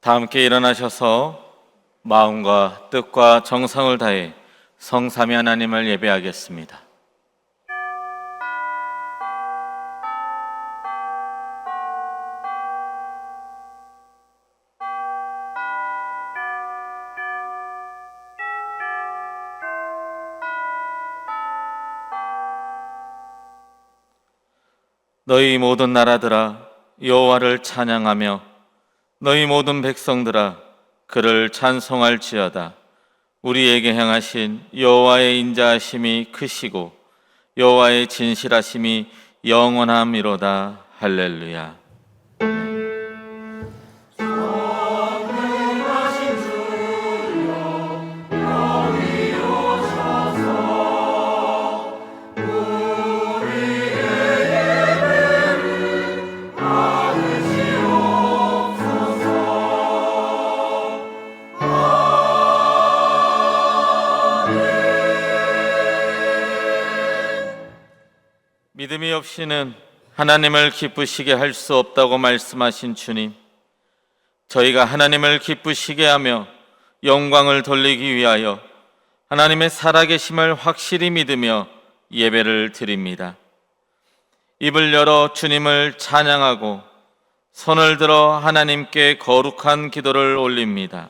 다 함께 일어나셔서 마음과 뜻과 정성을 다해 성삼위 하나님을 예배하겠습니다. 너희 모든 나라들아 여호와를 찬양하며 너희 모든 백성들아 그를 찬송할지어다. 우리에게 행하신 여호와의 인자하심이 크시고 여호와의 진실하심이 영원함이로다. 할렐루야. 믿음이 없이는 하나님을 기쁘시게 할 수 없다고 말씀하신 주님, 저희가 하나님을 기쁘시게 하며 영광을 돌리기 위하여 하나님의 살아계심을 확실히 믿으며 예배를 드립니다. 입을 열어 주님을 찬양하고 손을 들어 하나님께 거룩한 기도를 올립니다.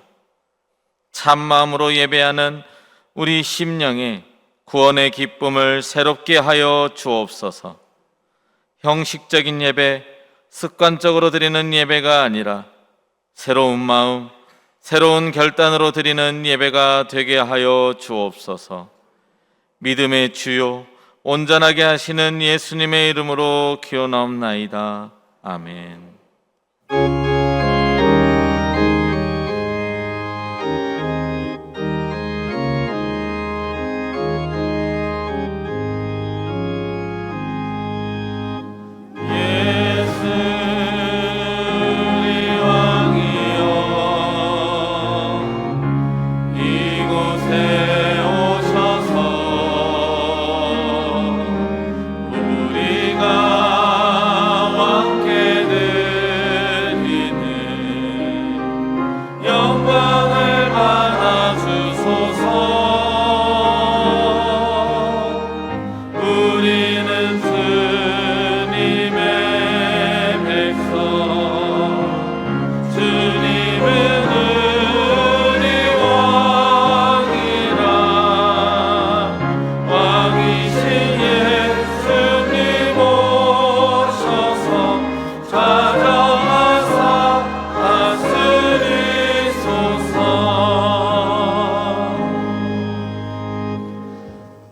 참마음으로 예배하는 우리 심령에 구원의 기쁨을 새롭게 하여 주옵소서. 형식적인 예배, 습관적으로 드리는 예배가 아니라 새로운 마음, 새로운 결단으로 드리는 예배가 되게 하여 주옵소서. 믿음의 주요, 온전하게 하시는 예수님의 이름으로 기원하옵나이다. 아멘.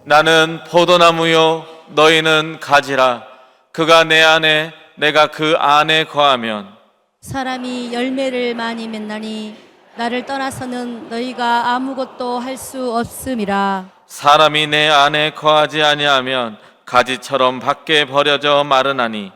나는 포도나무요 너희는 가지라. 그가 내 안에 내가 그 안에 거하면 사람이 열매를 많이 맺나니 나를 떠나서는 너희가 아무것도 할 수 없음이라. 사람이 내 안에 거하지 아니하면 가지처럼 밖에 버려져 마르나니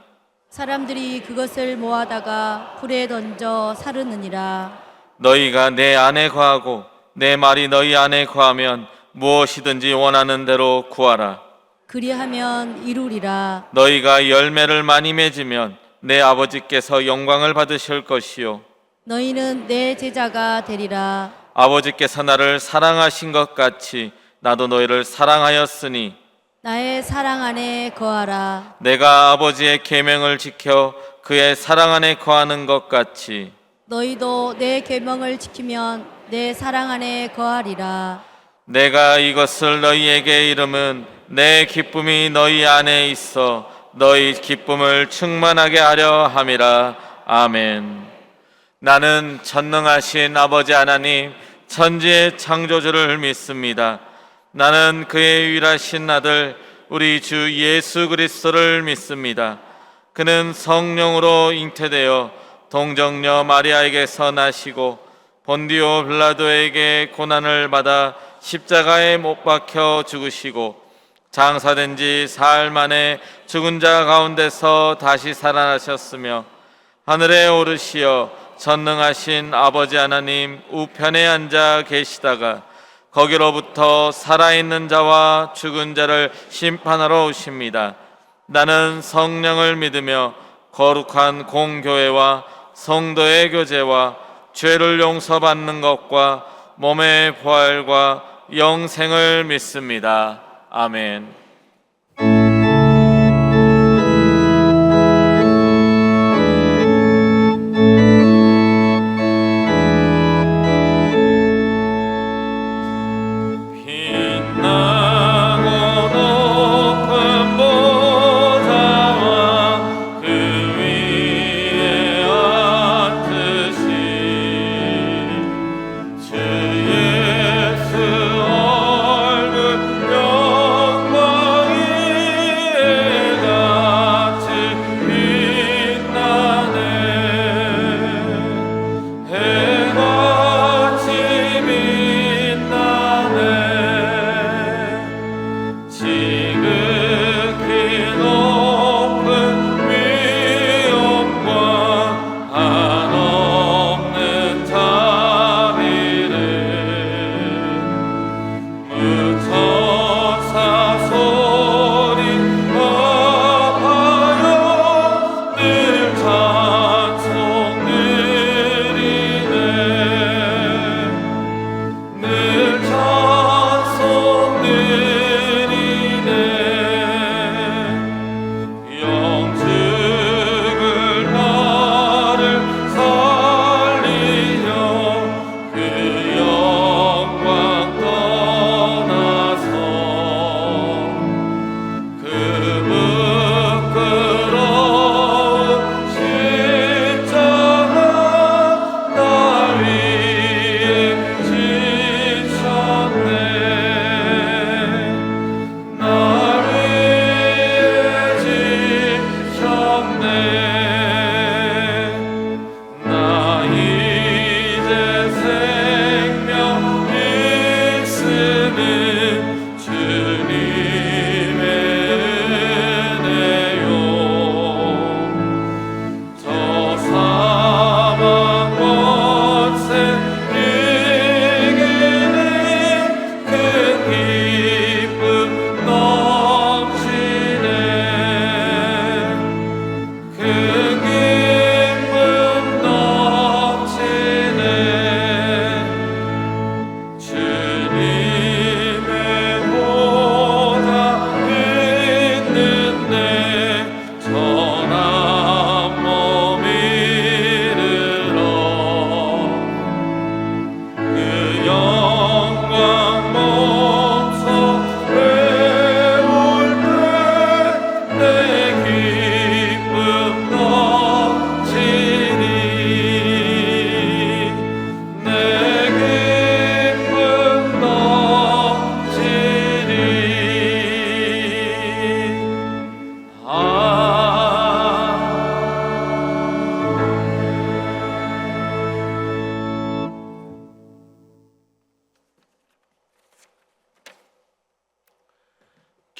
사람들이 그것을 모아다가 불에 던져 사르느니라. 너희가 내 안에 거하고 내 말이 너희 안에 거하면 무엇이든지 원하는 대로 구하라. 그리하면 이루리라. 너희가 열매를 많이 맺으면 내 아버지께서 영광을 받으실 것이요 너희는 내 제자가 되리라. 아버지께서 나를 사랑하신 것 같이 나도 너희를 사랑하였으니 나의 사랑 안에 거하라. 내가 아버지의 계명을 지켜 그의 사랑 안에 거하는 것 같이 너희도 내 계명을 지키면 내 사랑 안에 거하리라. 내가 이것을 너희에게 이름은 내 기쁨이 너희 안에 있어 너희 기쁨을 충만하게 하려 함이라. 아멘. 나는 전능하신 아버지 하나님 천지의 창조주를 믿습니다. 나는 그의 유일하신 아들 우리 주 예수 그리스도를 믿습니다. 그는 성령으로 잉태되어 동정녀 마리아에게서 나시고 본디오 빌라도에게 고난을 받아 십자가에 못 박혀 죽으시고 장사된 지 사흘 만에 죽은 자 가운데서 다시 살아나셨으며 하늘에 오르시어 전능하신 아버지 하나님 우편에 앉아 계시다가 거기로부터 살아있는 자와 죽은 자를 심판하러 오십니다. 나는 성령을 믿으며 거룩한 공교회와 성도의 교제와 죄를 용서받는 것과 몸의 부활과 영생을 믿습니다. 아멘.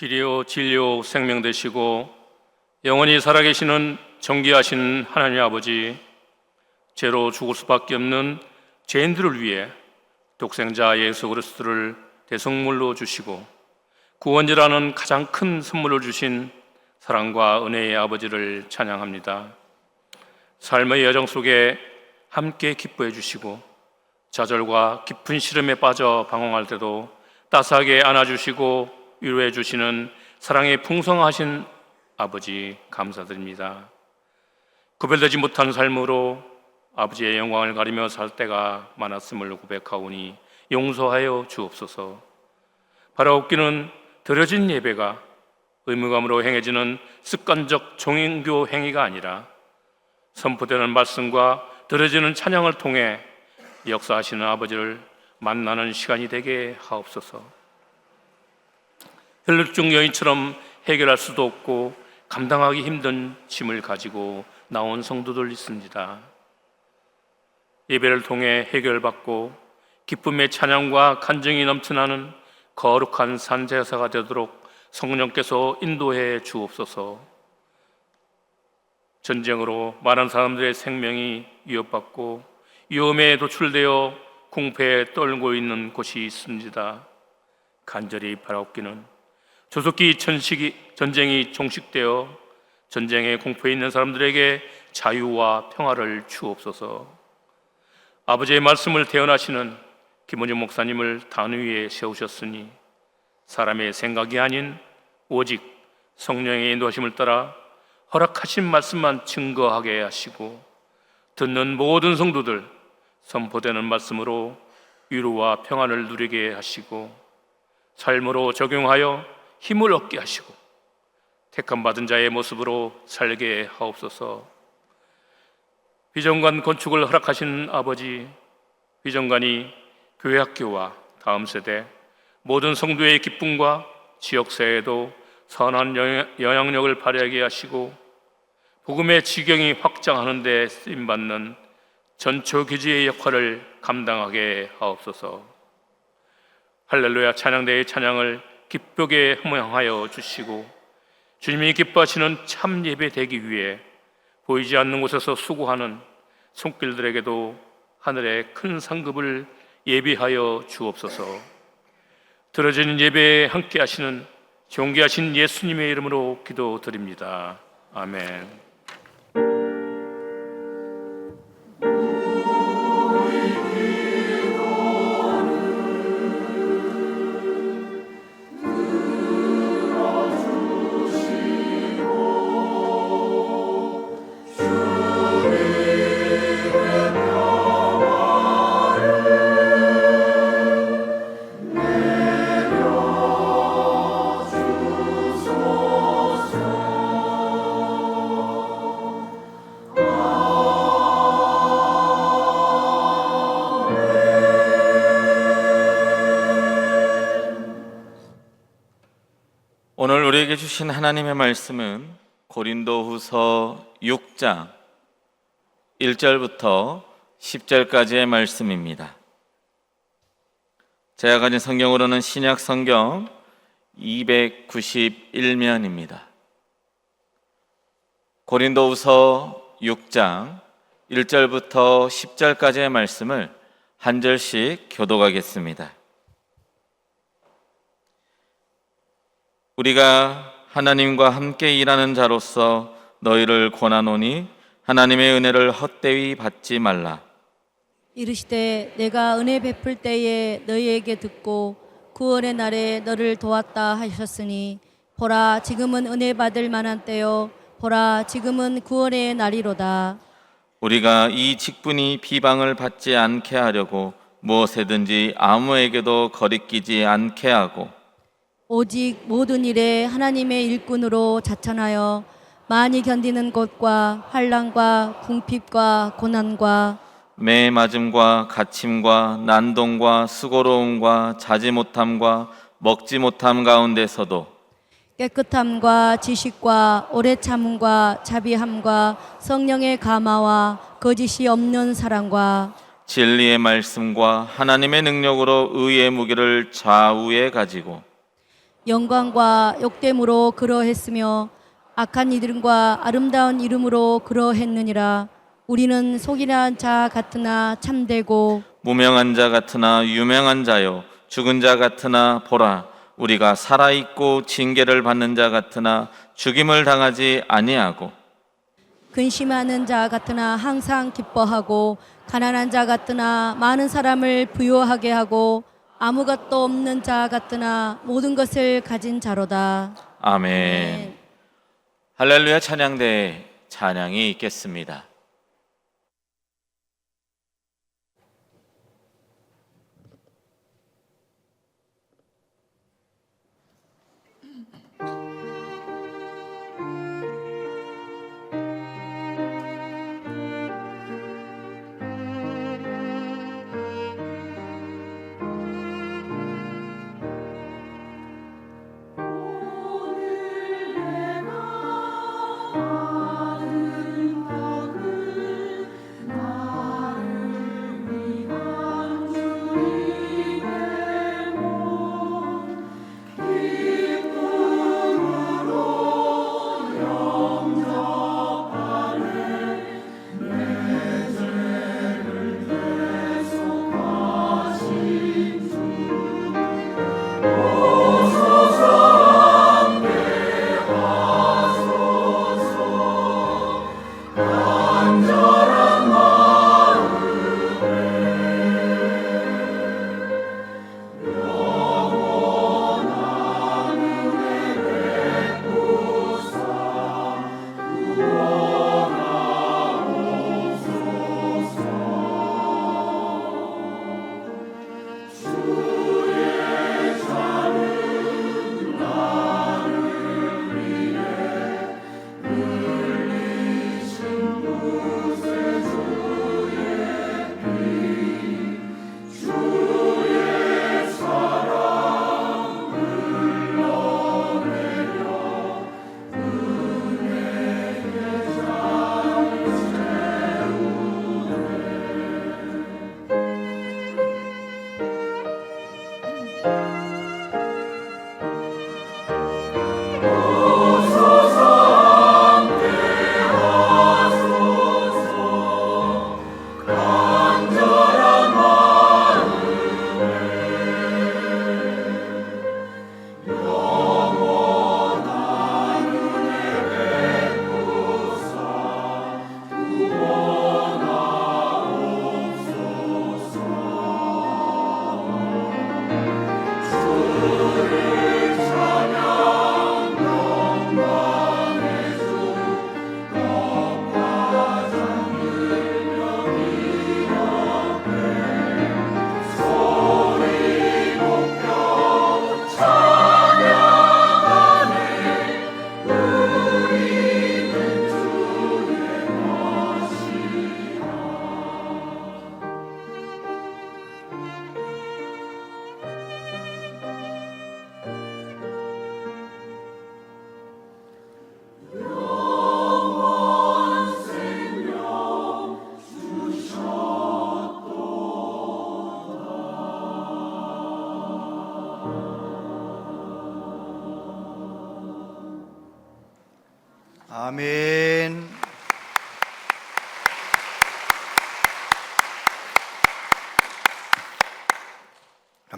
길이요 진리요 생명 되시고 영원히 살아계시는 정귀하신 하나님 아버지, 죄로 죽을 수밖에 없는 죄인들을 위해 독생자 예수 그리스도를 대성물로 주시고 구원이라는 가장 큰 선물을 주신 사랑과 은혜의 아버지를 찬양합니다. 삶의 여정 속에 함께 기뻐해 주시고 좌절과 깊은 시름에 빠져 방황할 때도 따스하게 안아주시고 위로해 주시는 사랑의 풍성하신 아버지 감사드립니다. 구별되지 못한 삶으로 아버지의 영광을 가리며 살 때가 많았음을 고백하오니 용서하여 주옵소서. 바라옵기는 드려진 예배가 의무감으로 행해지는 습관적 종교 행위가 아니라 선포되는 말씀과 드려지는 찬양을 통해 역사하시는 아버지를 만나는 시간이 되게 하옵소서. 혈루증 여인처럼 해결할 수도 없고 감당하기 힘든 짐을 가지고 나온 성도들 있습니다. 예배를 통해 해결받고 기쁨의 찬양과 간증이 넘쳐나는 거룩한 산제사가 되도록 성령께서 인도해 주옵소서. 전쟁으로 많은 사람들의 생명이 위협받고 위험에 노출되어 공포에 떨고 있는 곳이 있습니다. 간절히 바라옵기는 조속히 전쟁이 종식되어 전쟁의 공포에 있는 사람들에게 자유와 평화를 주옵소서. 아버지의 말씀을 대언하시는 김원중 목사님을 단위에 세우셨으니 사람의 생각이 아닌 오직 성령의 인도하심을 따라 허락하신 말씀만 증거하게 하시고 듣는 모든 성도들 선포되는 말씀으로 위로와 평안을 누리게 하시고 삶으로 적용하여 힘을 얻게 하시고 택함받은 자의 모습으로 살게 하옵소서. 비전관 건축을 허락하신 아버지, 비전관이 교회 학교와 다음 세대 모든 성도의 기쁨과 지역사회에도 선한 영향력을 발휘하게 하시고 복음의 지경이 확장하는 데 쓰임받는 전초기지의 역할을 감당하게 하옵소서. 할렐루야 찬양대의 찬양을 기쁘게 흥명하여 주시고 주님이 기뻐하시는 참 예배 되기 위해 보이지 않는 곳에서 수고하는 손길들에게도 하늘의 큰 상급을 예비하여 주옵소서. 들어지는 예배에 함께 하시는 존귀하신 예수님의 이름으로 기도드립니다. 아멘. 오늘 우리에게 주신 하나님의 말씀은 고린도후서 6장 1절부터 10절까지의 말씀입니다. 제가 가진 성경으로는 신약 성경 291면입니다. 고린도후서 6장 1절부터 10절까지의 말씀을 한 절씩 교독하겠습니다. 우리가 하나님과 함께 일하는 자로서 너희를 권하노니 하나님의 은혜를 헛되이 받지 말라. 이르시되 내가 은혜 베풀 때에 너희에게 듣고 구원의 날에 너를 도왔다 하셨으니 보라 지금은 은혜 받을 만한 때요 보라 지금은 구원의 날이로다. 우리가 이 직분이 비방을 받지 않게 하려고 무엇에든지 아무에게도 거리끼지 않게 하고 오직 모든 일에 하나님의 일꾼으로 자천하여 많이 견디는 것과 환난과 궁핍과 고난과 매 맞음과 갇힘과 난동과 수고로움과 자지 못함과 먹지 못함 가운데서도 깨끗함과 지식과 오래 참음과 자비함과 성령의 감화와 거짓이 없는 사랑과 진리의 말씀과 하나님의 능력으로 의의 무기를 좌우에 가지고 영광과 욕됨으로 그러했으며 악한 이름과 아름다운 이름으로 그러했느니라. 우리는 속이는 자 같으나 참되고 무명한 자 같으나 유명한 자요 죽은 자 같으나 보라 우리가 살아있고 징계를 받는 자 같으나 죽임을 당하지 아니하고 근심하는 자 같으나 항상 기뻐하고 가난한 자 같으나 많은 사람을 부유하게 하고 아무것도 없는 자 같으나 모든 것을 가진 자로다. 아멘. 할렐루야 찬양대에 찬양이 있겠습니다.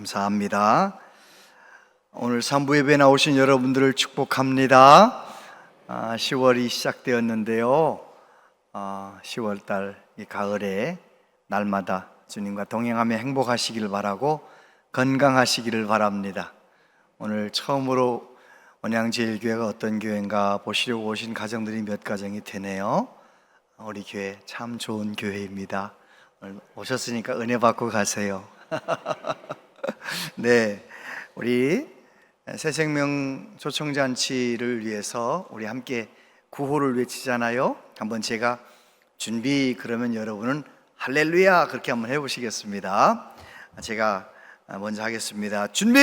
감사합니다. 오늘 3부 예배 나오신 여러분들을 축복합니다. 10월이 시작되었는데요. 10월달 이 가을에 날마다 주님과 동행하며 행복하시기를 바라고 건강하시기를 바랍니다. 오늘 처음으로 원양제일교회가 어떤 교회인가 보시려고 오신 가정들이 몇 가정이 되네요. 우리 교회 참 좋은 교회입니다. 오늘 오셨으니까 은혜 받고 가세요. 네, 우리 새생명 초청잔치를 위해서 우리 함께 구호를 외치잖아요. 한번 제가 준비 그러면 여러분은 할렐루야 그렇게 한번 해보시겠습니다. 제가 먼저 하겠습니다. 준비!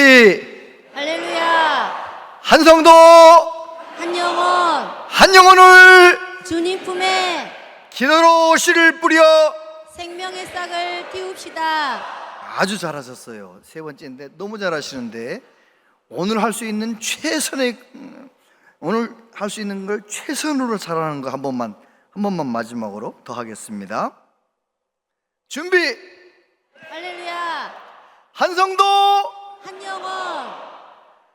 할렐루야. 한 성도 한 영혼 한 영혼을 주님 품에 기도로 씨를 뿌려. 생명의 싹을 틔웁시다. 아주 잘하셨어요. 세 번째인데 너무 잘하시는데 오늘 할 수 있는 최선의 오늘 할 수 있는 걸 최선으로 잘하는 거 한 번만 마지막으로 더 하겠습니다. 준비. 할렐루야. 한 성도 한 영혼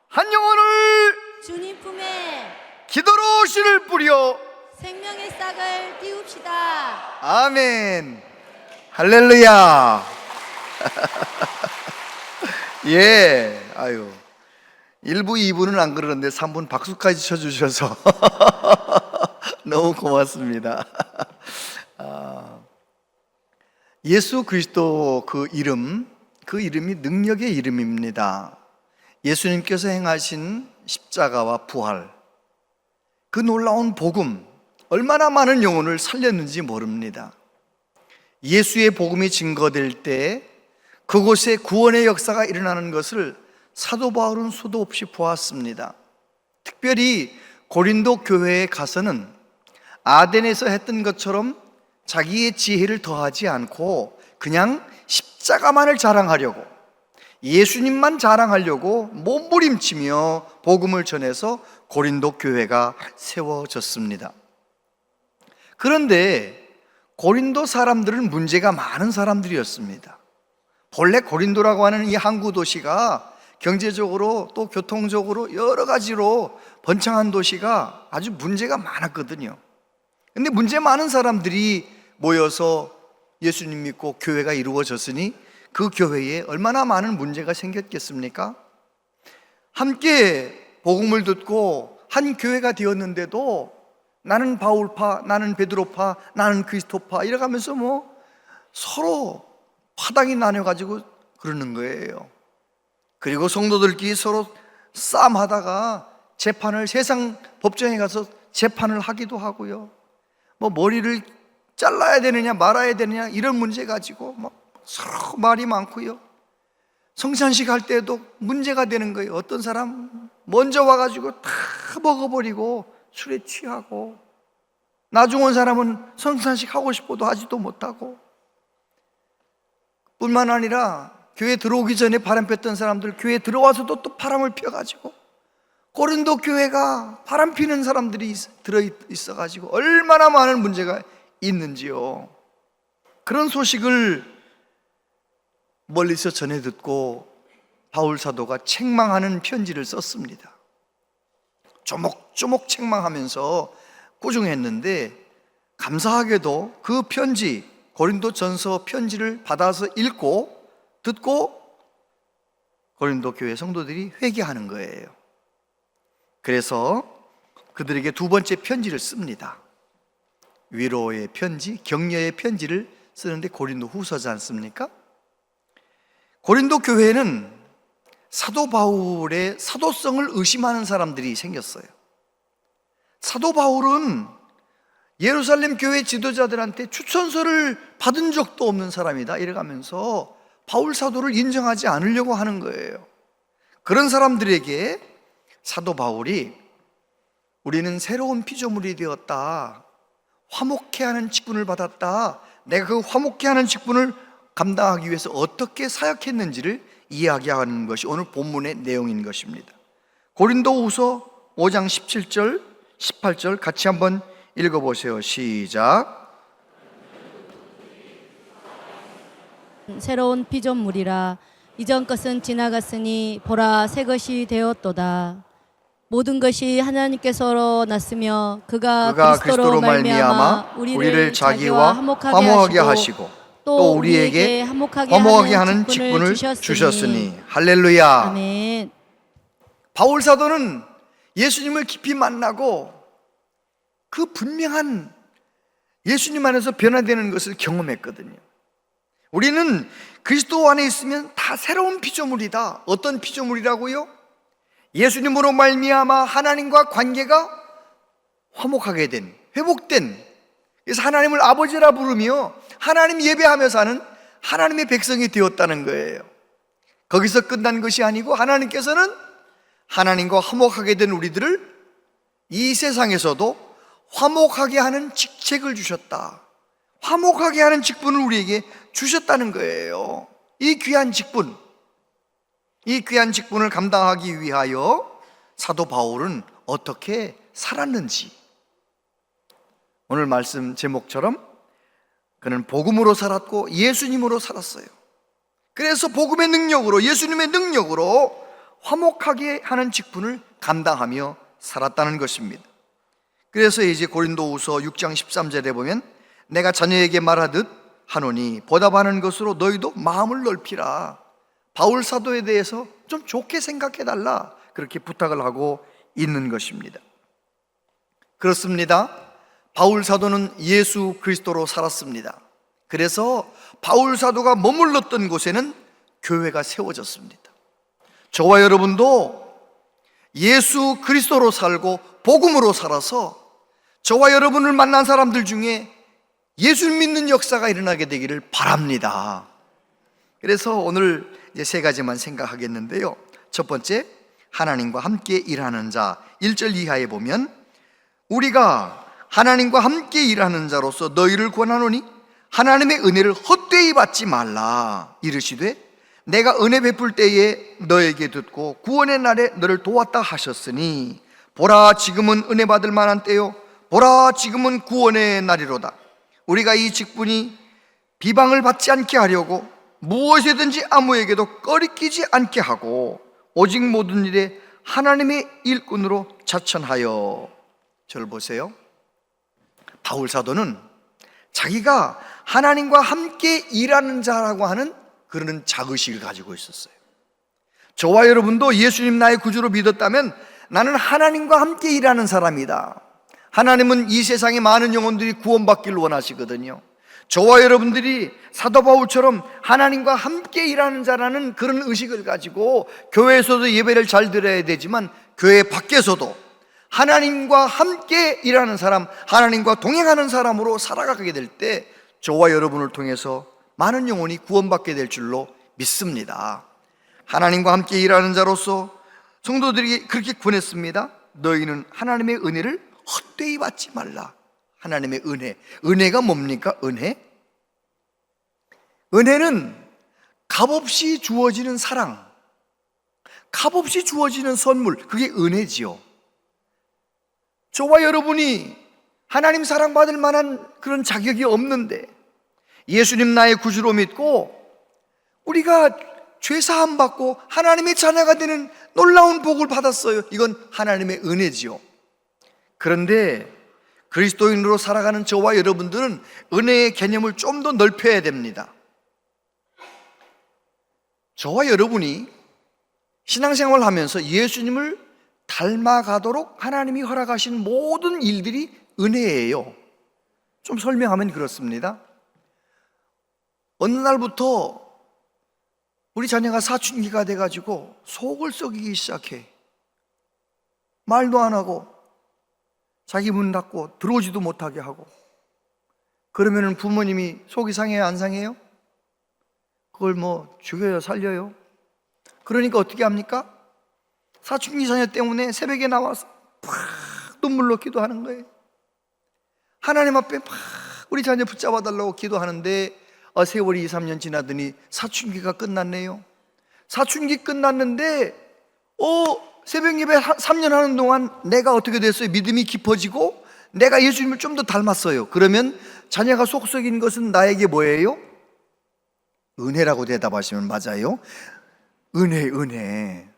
한 영혼을 주님 품에 기도로 씨를 뿌려. 생명의 싹을 틔웁시다. 아멘. 할렐루야. 예, 아유 1부 2부는 안 그러는데 3부는 박수까지 쳐주셔서 너무 고맙습니다. 예수 그리스도 그 이름이 능력의 이름입니다. 예수님께서 행하신 십자가와 부활, 그 놀라운 복음, 얼마나 많은 영혼을 살렸는지 모릅니다. 예수의 복음이 증거될 때 그곳에 구원의 역사가 일어나는 것을 사도 바울은 수도 없이 보았습니다. 특별히 고린도 교회에 가서는 아덴에서 했던 것처럼 자기의 지혜를 더하지 않고 그냥 십자가만을 자랑하려고, 예수님만 자랑하려고 몸부림치며 복음을 전해서 고린도 교회가 세워졌습니다. 그런데 고린도 사람들은 문제가 많은 사람들이었습니다. 본래 고린도라고 하는 이 항구 도시가 경제적으로 또 교통적으로 여러 가지로 번창한 도시가 아주 문제가 많았거든요. 근데 문제 많은 사람들이 모여서 예수님 믿고 교회가 이루어졌으니 그 교회에 얼마나 많은 문제가 생겼겠습니까? 함께 복음을 듣고 한 교회가 되었는데도 나는 바울파, 나는 베드로파, 나는 그리스도파 이래가면서 서로 파당이 나뉘어가지고 그러는 거예요. 그리고 성도들끼리 서로 싸움하다가 재판을 세상 법정에 가서 재판을 하기도 하고요. 머리를 잘라야 되느냐 말아야 되느냐 이런 문제 가지고 서로 말이 많고요. 성찬식 할 때도 문제가 되는 거예요. 어떤 사람 먼저 와가지고 다 먹어버리고 술에 취하고, 나중 온 사람은 성찬식 하고 싶어도 하지도 못하고, 뿐만 아니라 교회 들어오기 전에 바람 폈던 사람들 교회 들어와서도 또 바람을 펴가지고, 고린도 교회가 바람 피는 사람들이 들어있어가지고 얼마나 많은 문제가 있는지요. 그런 소식을 멀리서 전해 듣고 바울 사도가 책망하는 편지를 썼습니다. 조목조목 책망하면서 꾸중했는데, 감사하게도 그 편지, 고린도 전서 편지를 받아서 읽고 듣고 고린도 교회 성도들이 회개하는 거예요. 그래서 그들에게 두 번째 편지를 씁니다. 위로의 편지, 격려의 편지를 쓰는데 고린도 후서지 않습니까? 고린도 교회는 사도 바울의 사도성을 의심하는 사람들이 생겼어요. 사도 바울은 예루살렘 교회 지도자들한테 추천서를 받은 적도 없는 사람이다 이래가면서 바울 사도를 인정하지 않으려고 하는 거예요. 그런 사람들에게 사도 바울이 우리는 새로운 피조물이 되었다, 화목해하는 직분을 받았다, 내가 그 화목해하는 직분을 감당하기 위해서 어떻게 사역했는지를 이야기하는 것이 오늘 본문의 내용인 것입니다. 고린도후서 5장 17절 18절 같이 한번 읽어보세요. 시작. 새로운 피조물이라 이전 것은 지나갔으니 보라 새 것이 되었도다. 모든 것이 하나님께서로 났으며 그가 그리스도로 말미암아 우리를 자기와 화목하게 하시고 또 우리에게 화목하게 하는 직분을 주셨으니 할렐루야. 아멘. 바울 사도는 예수님을 깊이 만나고 그 분명한 예수님 안에서 변화되는 것을 경험했거든요. 우리는 그리스도 안에 있으면 다 새로운 피조물이다. 어떤 피조물이라고요? 예수님으로 말미암아 하나님과 관계가 화목하게 된, 회복된, 그래서 하나님을 아버지라 부르며 하나님 예배하며 사는 하나님의 백성이 되었다는 거예요. 거기서 끝난 것이 아니고 하나님께서는 하나님과 화목하게 된 우리들을 이 세상에서도 화목하게 하는 직책을 주셨다. 화목하게 하는 직분을 우리에게 주셨다는 거예요. 이 귀한 직분, 이 귀한 직분을 감당하기 위하여 사도 바울은 어떻게 살았는지, 오늘 말씀 제목처럼 그는 복음으로 살았고 예수님으로 살았어요. 그래서 복음의 능력으로, 예수님의 능력으로 화목하게 하는 직분을 감당하며 살았다는 것입니다. 그래서 이제 고린도후서 6장 13절에 보면 내가 자녀에게 말하듯 하노니 보답하는 것으로 너희도 마음을 넓히라. 바울 사도에 대해서 좀 좋게 생각해 달라, 그렇게 부탁을 하고 있는 것입니다. 그렇습니다. 바울 사도는 예수 그리스도로 살았습니다. 그래서 바울 사도가 머물렀던 곳에는 교회가 세워졌습니다. 저와 여러분도 예수 그리스도로 살고 복음으로 살아서 저와 여러분을 만난 사람들 중에 예수 믿는 역사가 일어나게 되기를 바랍니다. 그래서 오늘 이제 세 가지만 생각하겠는데요. 첫 번째, 하나님과 함께 일하는 자. 1절 이하에 보면 우리가 하나님과 함께 일하는 자로서 너희를 권하노니 하나님의 은혜를 헛되이 받지 말라. 이르시되 내가 은혜 베풀 때에 너에게 듣고 구원의 날에 너를 도왔다 하셨으니 보라 지금은 은혜 받을 만한 때요 보라 지금은 구원의 날이로다. 우리가 이 직분이 비방을 받지 않게 하려고 무엇이든지 아무에게도 꺼리끼지 않게 하고 오직 모든 일에 하나님의 일꾼으로 자천하여. 저를 보세요. 바울 사도는 자기가 하나님과 함께 일하는 자라고 하는 그런 자의식을 가지고 있었어요. 저와 여러분도 예수님 나의 구주로 믿었다면 나는 하나님과 함께 일하는 사람이다. 하나님은 이 세상의 많은 영혼들이 구원받기를 원하시거든요. 저와 여러분들이 사도 바울처럼 하나님과 함께 일하는 자라는 그런 의식을 가지고 교회에서도 예배를 잘 드려야 되지만 교회 밖에서도 하나님과 함께 일하는 사람, 하나님과 동행하는 사람으로 살아가게 될 때 저와 여러분을 통해서 많은 영혼이 구원받게 될 줄로 믿습니다. 하나님과 함께 일하는 자로서 성도들이 그렇게 권했습니다. 너희는 하나님의 은혜를 헛되이 받지 말라. 하나님의 은혜. 은혜가 뭡니까? 은혜? 은혜는 값없이 주어지는 사랑, 값없이 주어지는 선물, 그게 은혜지요. 저와 여러분이 하나님 사랑받을 만한 그런 자격이 없는데 예수님 나의 구주로 믿고 우리가 죄사함 받고 하나님의 자녀가 되는 놀라운 복을 받았어요. 이건 하나님의 은혜지요. 그런데 그리스도인으로 살아가는 저와 여러분들은 은혜의 개념을 좀 더 넓혀야 됩니다. 저와 여러분이 신앙생활을 하면서 예수님을 닮아가도록 하나님이 허락하신 모든 일들이 은혜예요. 좀 설명하면 그렇습니다. 어느 날부터 우리 자녀가 사춘기가 돼가지고 속을 썩이기 시작해. 말도 안 하고 자기 문 닫고 들어오지도 못하게 하고. 그러면 부모님이 속이 상해요, 안 상해요? 그걸 뭐 죽여요, 살려요? 그러니까 어떻게 합니까? 사춘기 자녀 때문에 새벽에 나와서 팍 눈물로 기도하는 거예요. 하나님 앞에 막 우리 자녀 붙잡아 달라고 기도하는데 세월이 2, 3년 지나더니 사춘기가 끝났네요. 사춘기 끝났는데 새벽 예배 3년 하는 동안 내가 어떻게 됐어요? 믿음이 깊어지고 내가 예수님을 좀 더 닮았어요. 그러면 자녀가 속 썩인 것은 나에게 뭐예요? 은혜라고 대답하시면 맞아요. 은혜.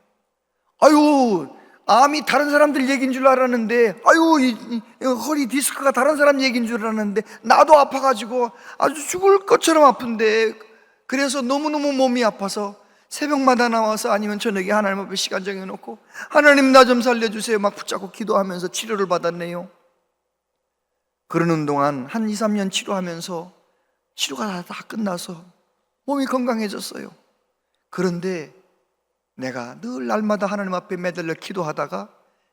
아유, 암이 다른 사람들 얘기인 줄 알았는데, 아유, 이 허리 디스크가 다른 사람 얘기인 줄 알았는데, 나도 아파가지고 아주 죽을 것처럼 아픈데, 그래서 너무너무 몸이 아파서 새벽마다 나와서 아니면 저녁에 하나님 앞에 시간 정해놓고, 하나님 나 좀 살려주세요 막 붙잡고 기도하면서 치료를 받았네요. 그러는 동안 한 2, 3년 치료하면서 치료가 다 끝나서 몸이 건강해졌어요. 그런데 내가 늘 날마다 하나님 앞에 매달려 기도하다가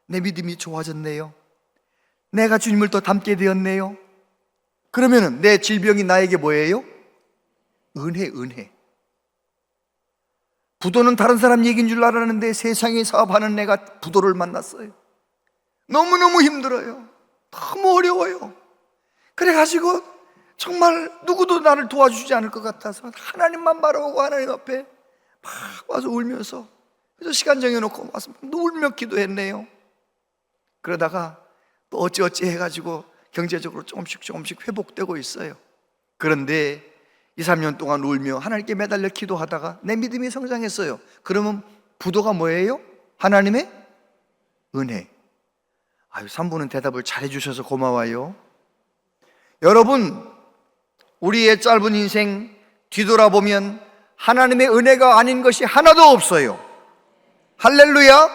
내 믿음이 좋아졌네요. 내가 주님을 더 닮게 되었네요. 그러면은 내 질병이 나에게 뭐예요? 은혜. 부도는 다른 사람 얘기인 줄 알았는데 세상에 사업하는 내가 부도를 만났어요. 너무너무 힘들어요. 너무 어려워요. 그래가지고 정말 누구도 나를 도와주지 않을 것 같아서 하나님만 바라보고 하나님 앞에 막 와서 울면서, 그래서 시간 정해놓고 와서 울며 기도했네요. 그러다가 또 어찌어찌 해가지고 경제적으로 조금씩 회복되고 있어요. 그런데 2, 3년 동안 울며 하나님께 매달려 기도하다가 내 믿음이 성장했어요. 그러면 부도가 뭐예요? 하나님의 은혜. 아유, 3분은 대답을 잘해 주셔서 고마워요. 여러분, 우리의 짧은 인생 뒤돌아보면 하나님의 은혜가 아닌 것이 하나도 없어요. 할렐루야.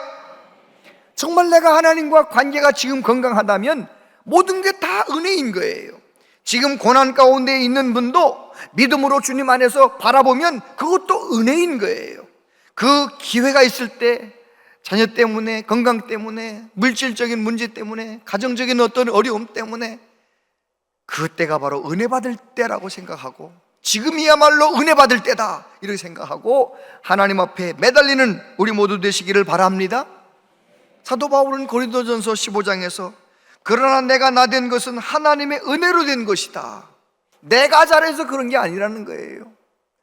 정말 내가 하나님과 관계가 지금 건강하다면 모든 게 다 은혜인 거예요. 지금 고난 가운데 있는 분도 믿음으로 주님 안에서 바라보면 그것도 은혜인 거예요. 그 기회가 있을 때 자녀 때문에, 건강 때문에, 물질적인 문제 때문에, 가정적인 어떤 어려움 때문에 그때가 바로 은혜 받을 때라고 생각하고, 지금이야말로 은혜 받을 때다 이렇게 생각하고 하나님 앞에 매달리는 우리 모두 되시기를 바랍니다. 사도 바울은 고린도전서 15장에서 그러나 내가 나 된 것은 하나님의 은혜로 된 것이다, 내가 잘해서 그런 게 아니라는 거예요.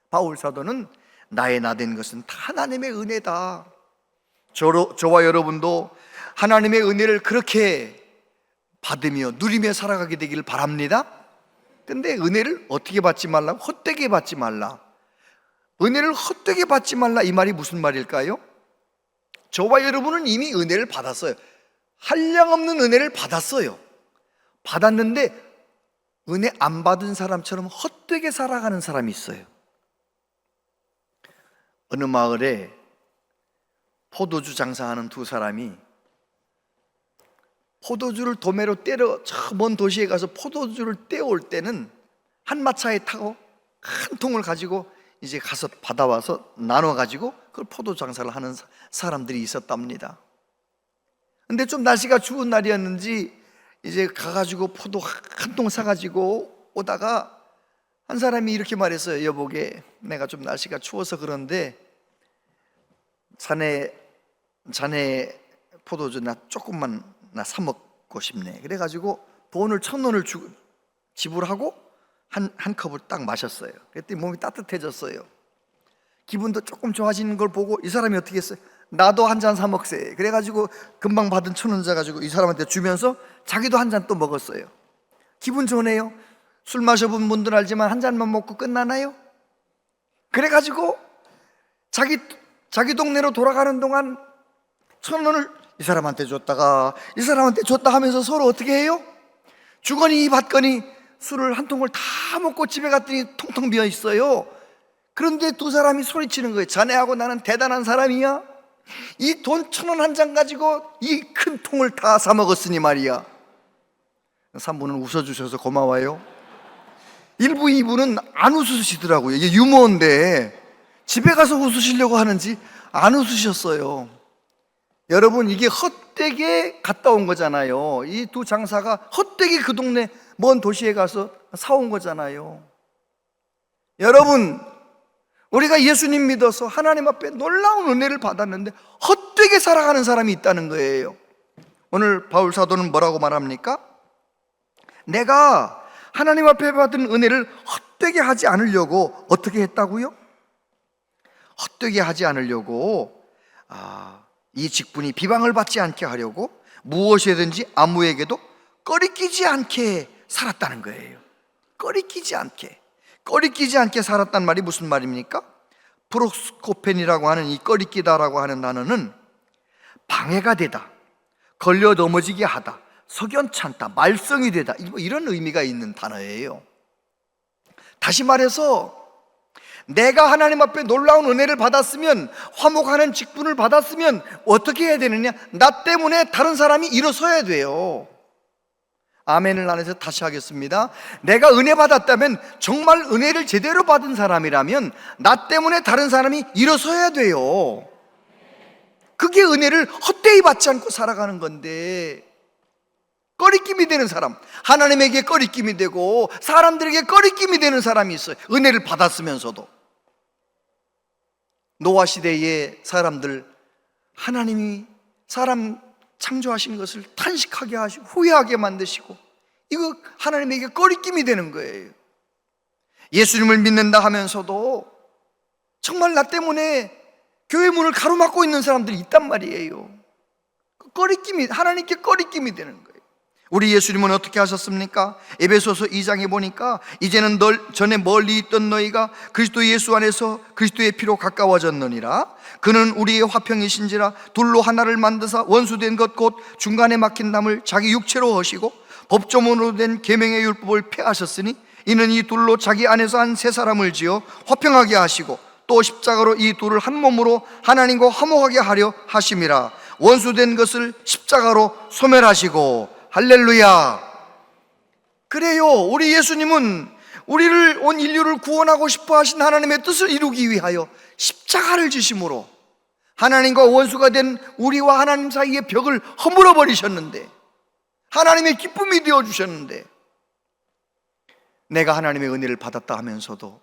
바울 사도는 나의 나 된 것은 다 하나님의 은혜다. 저와 여러분도 하나님의 은혜를 그렇게 받으며 누리며 살아가게 되기를 바랍니다. 근데 은혜를 어떻게 받지 말라? 헛되게 받지 말라. 은혜를 헛되게 받지 말라, 이 말이 무슨 말일까요? 저와 여러분은 이미 은혜를 받았어요. 한량없는 은혜를 받았어요. 받았는데 은혜 안 받은 사람처럼 헛되게 살아가는 사람이 있어요. 어느 마을에 포도주 장사하는 두 사람이 포도주를 도매로 때려 저 먼 도시에 가서 포도주를 떼어올 때는 한 마차에 타고 한 통을 가지고 이제 가서 받아와서 나눠 가지고 그걸 포도 장사를 하는 사람들이 있었답니다. 근데 좀 날씨가 추운 날이었는지 이제 가가지고 포도 한 통 사가지고 오다가 한 사람이 이렇게 말했어요. 여보게, 내가 좀 날씨가 추워서 그런데 자네 포도주 나 조금만 나 사 먹고 싶네. 그래가지고 돈을 1,000원을 지불하고 한 컵을 딱 마셨어요. 그랬더니 몸이 따뜻해졌어요. 기분도 조금 좋아지는 걸 보고 이 사람이 어떻게 했어요? 나도 한 잔 사 먹세. 그래가지고 금방 받은 1,000원 가지고 이 사람한테 주면서 자기도 한 잔 또 먹었어요. 기분 좋네요. 술 마셔본 분들 알지만 한 잔만 먹고 끝나나요? 그래가지고 자기 동네로 돌아가는 동안 1,000원을 이 사람한테 줬다가 이 사람한테 줬다 하면서 서로 어떻게 해요? 주거니 받거니 술을 한 통을 다 먹고 집에 갔더니 텅텅 비어 있어요. 그런데 두 사람이 소리치는 거예요. 자네하고 나는 대단한 사람이야. 이 돈 1,000원 한 장 가지고 이 큰 통을 다 사 먹었으니 말이야. 3분은 웃어주셔서 고마워요. 1부, 2부는 안 웃으시더라고요. 이게 유머인데 집에 가서 웃으시려고 하는지 안 웃으셨어요. 여러분, 이게 헛되게 갔다 온 거잖아요. 이 두 장사가 헛되게 그 동네 먼 도시에 가서 사온 거잖아요. 여러분, 우리가 예수님 믿어서 하나님 앞에 놀라운 은혜를 받았는데 헛되게 살아가는 사람이 있다는 거예요. 오늘 바울 사도는 뭐라고 말합니까? 내가 하나님 앞에 받은 은혜를 헛되게 하지 않으려고 어떻게 했다고요? 헛되게 하지 않으려고 이 직분이 비방을 받지 않게 하려고 무엇이든지 아무에게도 꺼리끼지 않게 살았다는 거예요. 꺼리끼지 않게 살았단 말이 무슨 말입니까? 프로스코펜이라고 하는 이 꺼리끼다라고 하는 단어는 방해가 되다, 걸려 넘어지게 하다, 석연찮다, 말썽이 되다, 이런 의미가 있는 단어예요. 다시 말해서 내가 하나님 앞에 놀라운 은혜를 받았으면, 화목하는 직분을 받았으면 어떻게 해야 되느냐? 나 때문에 다른 사람이 일어서야 돼요. 아멘을 안 해서 다시 하겠습니다. 내가 은혜 받았다면, 정말 은혜를 제대로 받은 사람이라면 나 때문에 다른 사람이 일어서야 돼요. 그게 은혜를 헛되이 받지 않고 살아가는 건데, 꺼리낌이 되는 사람, 하나님에게 꺼리낌이 되고 사람들에게 꺼리낌이 되는 사람이 있어요. 은혜를 받았으면서도. 노아 시대의 사람들, 하나님이 사람 창조하신 것을 탄식하게 하시고 후회하게 만드시고, 이거 하나님에게 꺼리낌이 되는 거예요. 예수님을 믿는다 하면서도 정말 나 때문에 교회 문을 가로막고 있는 사람들이 있단 말이에요. 꺼리낌이, 하나님께 꺼리낌이 되는 거예요. 우리 예수님은 어떻게 하셨습니까? 에베소서 2장에 보니까 이제는 전에 멀리 있던 너희가 그리스도 예수 안에서 그리스도의 피로 가까워졌느니라. 그는 우리의 화평이신지라 둘로 하나를 만드사 원수된 것 곧 중간에 막힌 담을 자기 육체로 하시고 법조문으로 된 계명의 율법을 폐하셨으니 이는 이 둘로 자기 안에서 한 세 사람을 지어 화평하게 하시고 또 십자가로 이 둘을 한 몸으로 하나님과 화목하게 하려 하심이라. 원수된 것을 십자가로 소멸하시고. 할렐루야. 그래요, 우리 예수님은 우리를, 온 인류를 구원하고 싶어 하신 하나님의 뜻을 이루기 위하여 십자가를 지심으로 하나님과 원수가 된 우리와 하나님 사이의 벽을 허물어 버리셨는데, 하나님의 기쁨이 되어 주셨는데, 내가 하나님의 은혜를 받았다 하면서도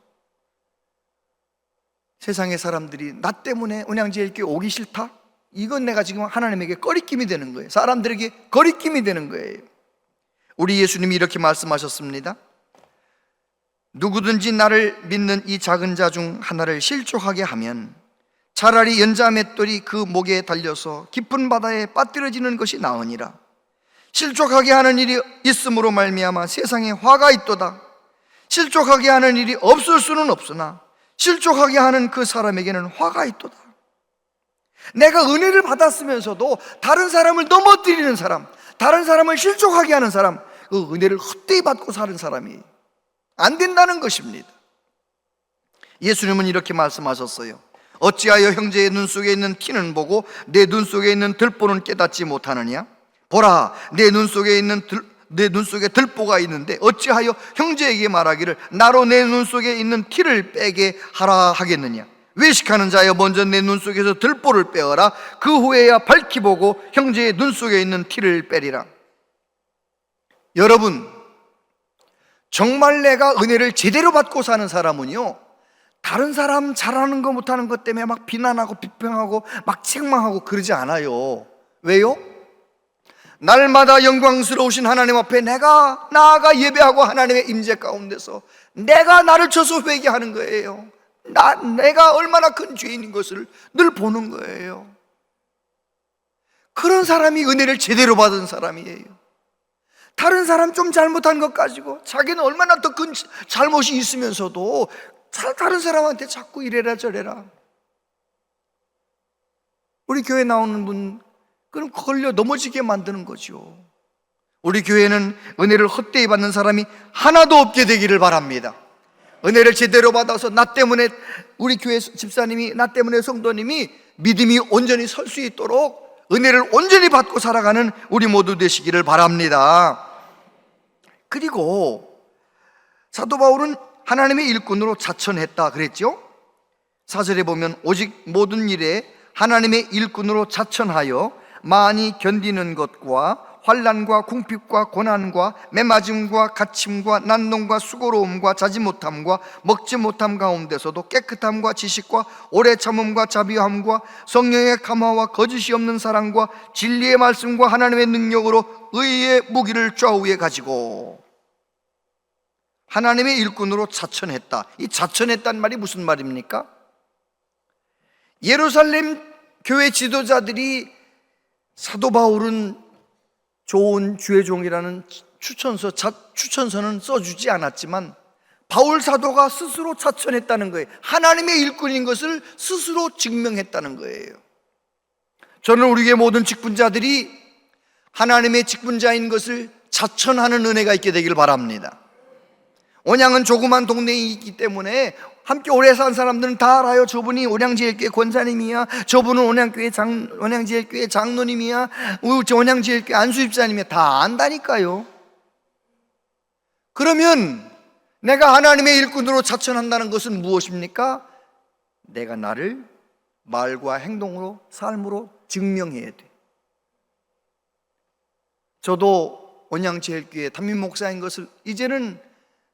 세상의 사람들이 나 때문에 은양제일교회 오기 싫다? 이건 내가 지금 하나님에게 꺼리낌이 되는 거예요. 사람들에게 거리낌이 되는 거예요. 우리 예수님이 이렇게 말씀하셨습니다. 누구든지 나를 믿는 이 작은 자 중 하나를 실족하게 하면 차라리 연자 맷돌이 그 목에 달려서 깊은 바다에 빠뜨려지는 것이 나으니라. 실족하게 하는 일이 있음으로 말미암아 세상에 화가 있도다. 실족하게 하는 일이 없을 수는 없으나 실족하게 하는 그 사람에게는 화가 있도다. 내가 은혜를 받았으면서도 다른 사람을 넘어뜨리는 사람, 다른 사람을 실족하게 하는 사람, 그 은혜를 헛되이 받고 사는 사람이 안 된다는 것입니다. 예수님은 이렇게 말씀하셨어요. 어찌하여 형제의 눈 속에 있는 티는 보고 내 눈 속에 있는 들보는 깨닫지 못하느냐? 보라, 내 눈 속에 들보가 있는데 어찌하여 형제에게 말하기를 나로 내 눈 속에 있는 티를 빼게 하라 하겠느냐? 외식하는 자여, 먼저 내 눈 속에서 들보를 빼어라. 그 후에야 밝히 보고 형제의 눈 속에 있는 티를 빼리라. 여러분, 정말 내가 은혜를 제대로 받고 사는 사람은요, 다른 사람 잘하는 거 못하는 것 때문에 막 비난하고 비평하고 막 책망하고 그러지 않아요. 왜요? 날마다 영광스러우신 하나님 앞에 내가 나아가 예배하고 하나님의 임재 가운데서 내가 나를 쳐서 회개하는 거예요. 내가 얼마나 큰 죄인인 것을 늘 보는 거예요. 그런 사람이 은혜를 제대로 받은 사람이에요. 다른 사람 좀 잘못한 것 가지고 자기는 얼마나 더 큰 잘못이 있으면서도 다른 사람한테 자꾸 이래라 저래라. 우리 교회 나오는 분, 그럼 걸려 넘어지게 만드는 거죠. 우리 교회는 은혜를 헛되이 받는 사람이 하나도 없게 되기를 바랍니다. 은혜를 제대로 받아서 나 때문에, 우리 교회 집사님이, 나 때문에 성도님이 믿음이 온전히 설 수 있도록 은혜를 온전히 받고 살아가는 우리 모두 되시기를 바랍니다. 그리고 사도 바울은 하나님의 일꾼으로 자천했다 그랬죠? 4절에 보면 오직 모든 일에 하나님의 일꾼으로 자천하여 많이 견디는 것과 환난과 궁핍과 고난과 매맞음과 갇힘과 난동과 수고로움과 자지 못함과 먹지 못함 가운데서도 깨끗함과 지식과 오래 참음과 자비함과 성령의 감화와 거짓이 없는 사랑과 진리의 말씀과 하나님의 능력으로 의의 무기를 좌우에 가지고 하나님의 일꾼으로 자천했다. 이 자천했다는 말이 무슨 말입니까? 예루살렘 교회 지도자들이 사도 바울은 좋은 주의 종이라는 추천서는 써주지 않았지만 바울 사도가 스스로 자천했다는 거예요. 하나님의 일꾼인 것을 스스로 증명했다는 거예요. 저는 우리의 모든 직분자들이 하나님의 직분자인 것을 자천하는 은혜가 있게 되길 바랍니다. 온양은 조그만 동네에 있기 때문에 함께 오래 산 사람들은 다 알아요. 저분이 온양제일교회 권사님이야, 저분은 온양제일교회 장로님이야, 온양제일교회 안수집사님이야. 다 안다니까요. 그러면 내가 하나님의 일꾼으로 자천한다는 것은 무엇입니까? 내가 나를 말과 행동으로, 삶으로 증명해야 돼. 저도 온양제일교회 담임 목사인 것을 이제는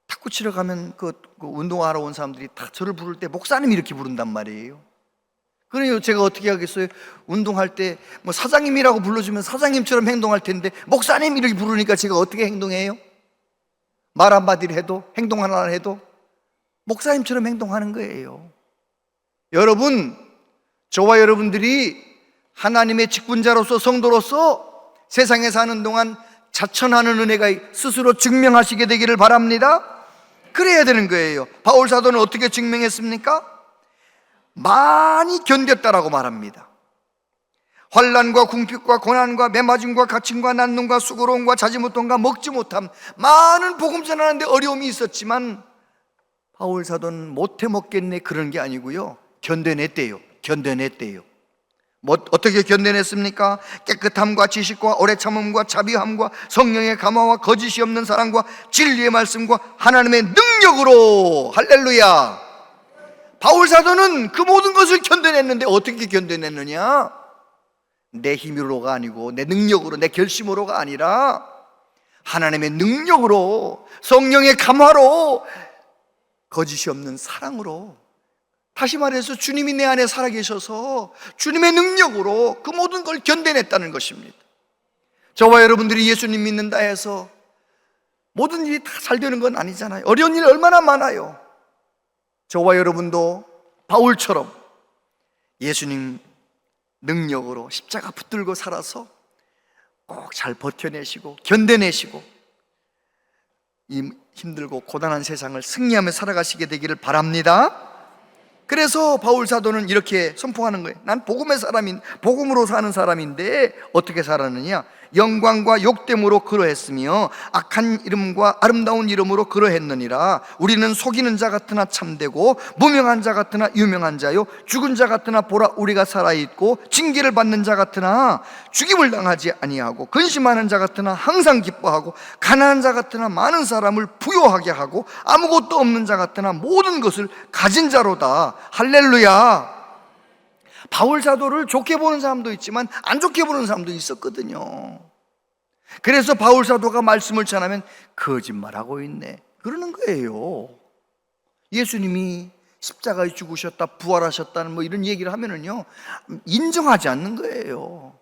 탁구 치러 가면 그 운동하러 온 사람들이 다 저를 부를 때 목사님 이렇게 부른단 말이에요. 그래요. 제가 어떻게 하겠어요? 운동할 때 뭐 사장님이라고 불러주면 사장님처럼 행동할 텐데 목사님 이렇게 부르니까 제가 어떻게 행동해요? 말 한마디를 해도, 행동 하나를 해도 목사님처럼 행동하는 거예요. 여러분, 저와 여러분들이 하나님의 직분자로서, 성도로서 세상에 사는 동안 자천하는 은혜가 스스로 증명하시게 되기를 바랍니다. 그래야 되는 거예요. 바울 사도는 어떻게 증명했습니까? 많이 견뎠다라고 말합니다. 환난과 궁핍과 고난과 매맞음과 갇힘과 난눈과 수고로움과 자지 못함과 먹지 못함, 많은 복음 전하는데 어려움이 있었지만 바울 사도는 못해 먹겠네 그런 게 아니고요, 견뎌냈대요. 뭐 어떻게 견뎌냈습니까? 깨끗함과 지식과 오래 참음과 자비함과 성령의 감화와 거짓이 없는 사랑과 진리의 말씀과 하나님의 능력으로, 할렐루야. 바울 사도는 그 모든 것을 견뎌냈는데 어떻게 견뎌냈느냐? 내 힘으로가 아니고 내 능력으로, 내 결심으로가 아니라 하나님의 능력으로, 성령의 감화로, 거짓이 없는 사랑으로, 다시 말해서 주님이 내 안에 살아계셔서 주님의 능력으로 그 모든 걸 견뎌냈다는 것입니다. 저와 여러분들이 예수님 믿는다 해서 모든 일이 다 잘 되는 건 아니잖아요. 어려운 일 얼마나 많아요. 저와 여러분도 바울처럼 예수님 능력으로 십자가 붙들고 살아서 꼭 잘 버텨내시고 견뎌내시고 이 힘들고 고단한 세상을 승리하며 살아가시게 되기를 바랍니다. 그래서 바울 사도는 이렇게 선포하는 거예요. 난 복음으로 사는 사람인데 어떻게 살았느냐? 영광과 욕됨으로 그러했으며 악한 이름과 아름다운 이름으로 그러했느니라. 우리는 속이는 자 같으나 참되고 무명한 자 같으나 유명한 자요, 죽은 자 같으나 보라 우리가 살아있고 징계를 받는 자 같으나 죽임을 당하지 아니하고 근심하는 자 같으나 항상 기뻐하고 가난한 자 같으나 많은 사람을 부요하게 하고 아무것도 없는 자 같으나 모든 것을 가진 자로다. 할렐루야. 바울 사도를 좋게 보는 사람도 있지만 안 좋게 보는 사람도 있었거든요. 그래서 바울 사도가 말씀을 전하면 거짓말하고 있네 그러는 거예요. 예수님이 십자가에 죽으셨다, 부활하셨다는 뭐 이런 얘기를 하면은요, 인정하지 않는 거예요.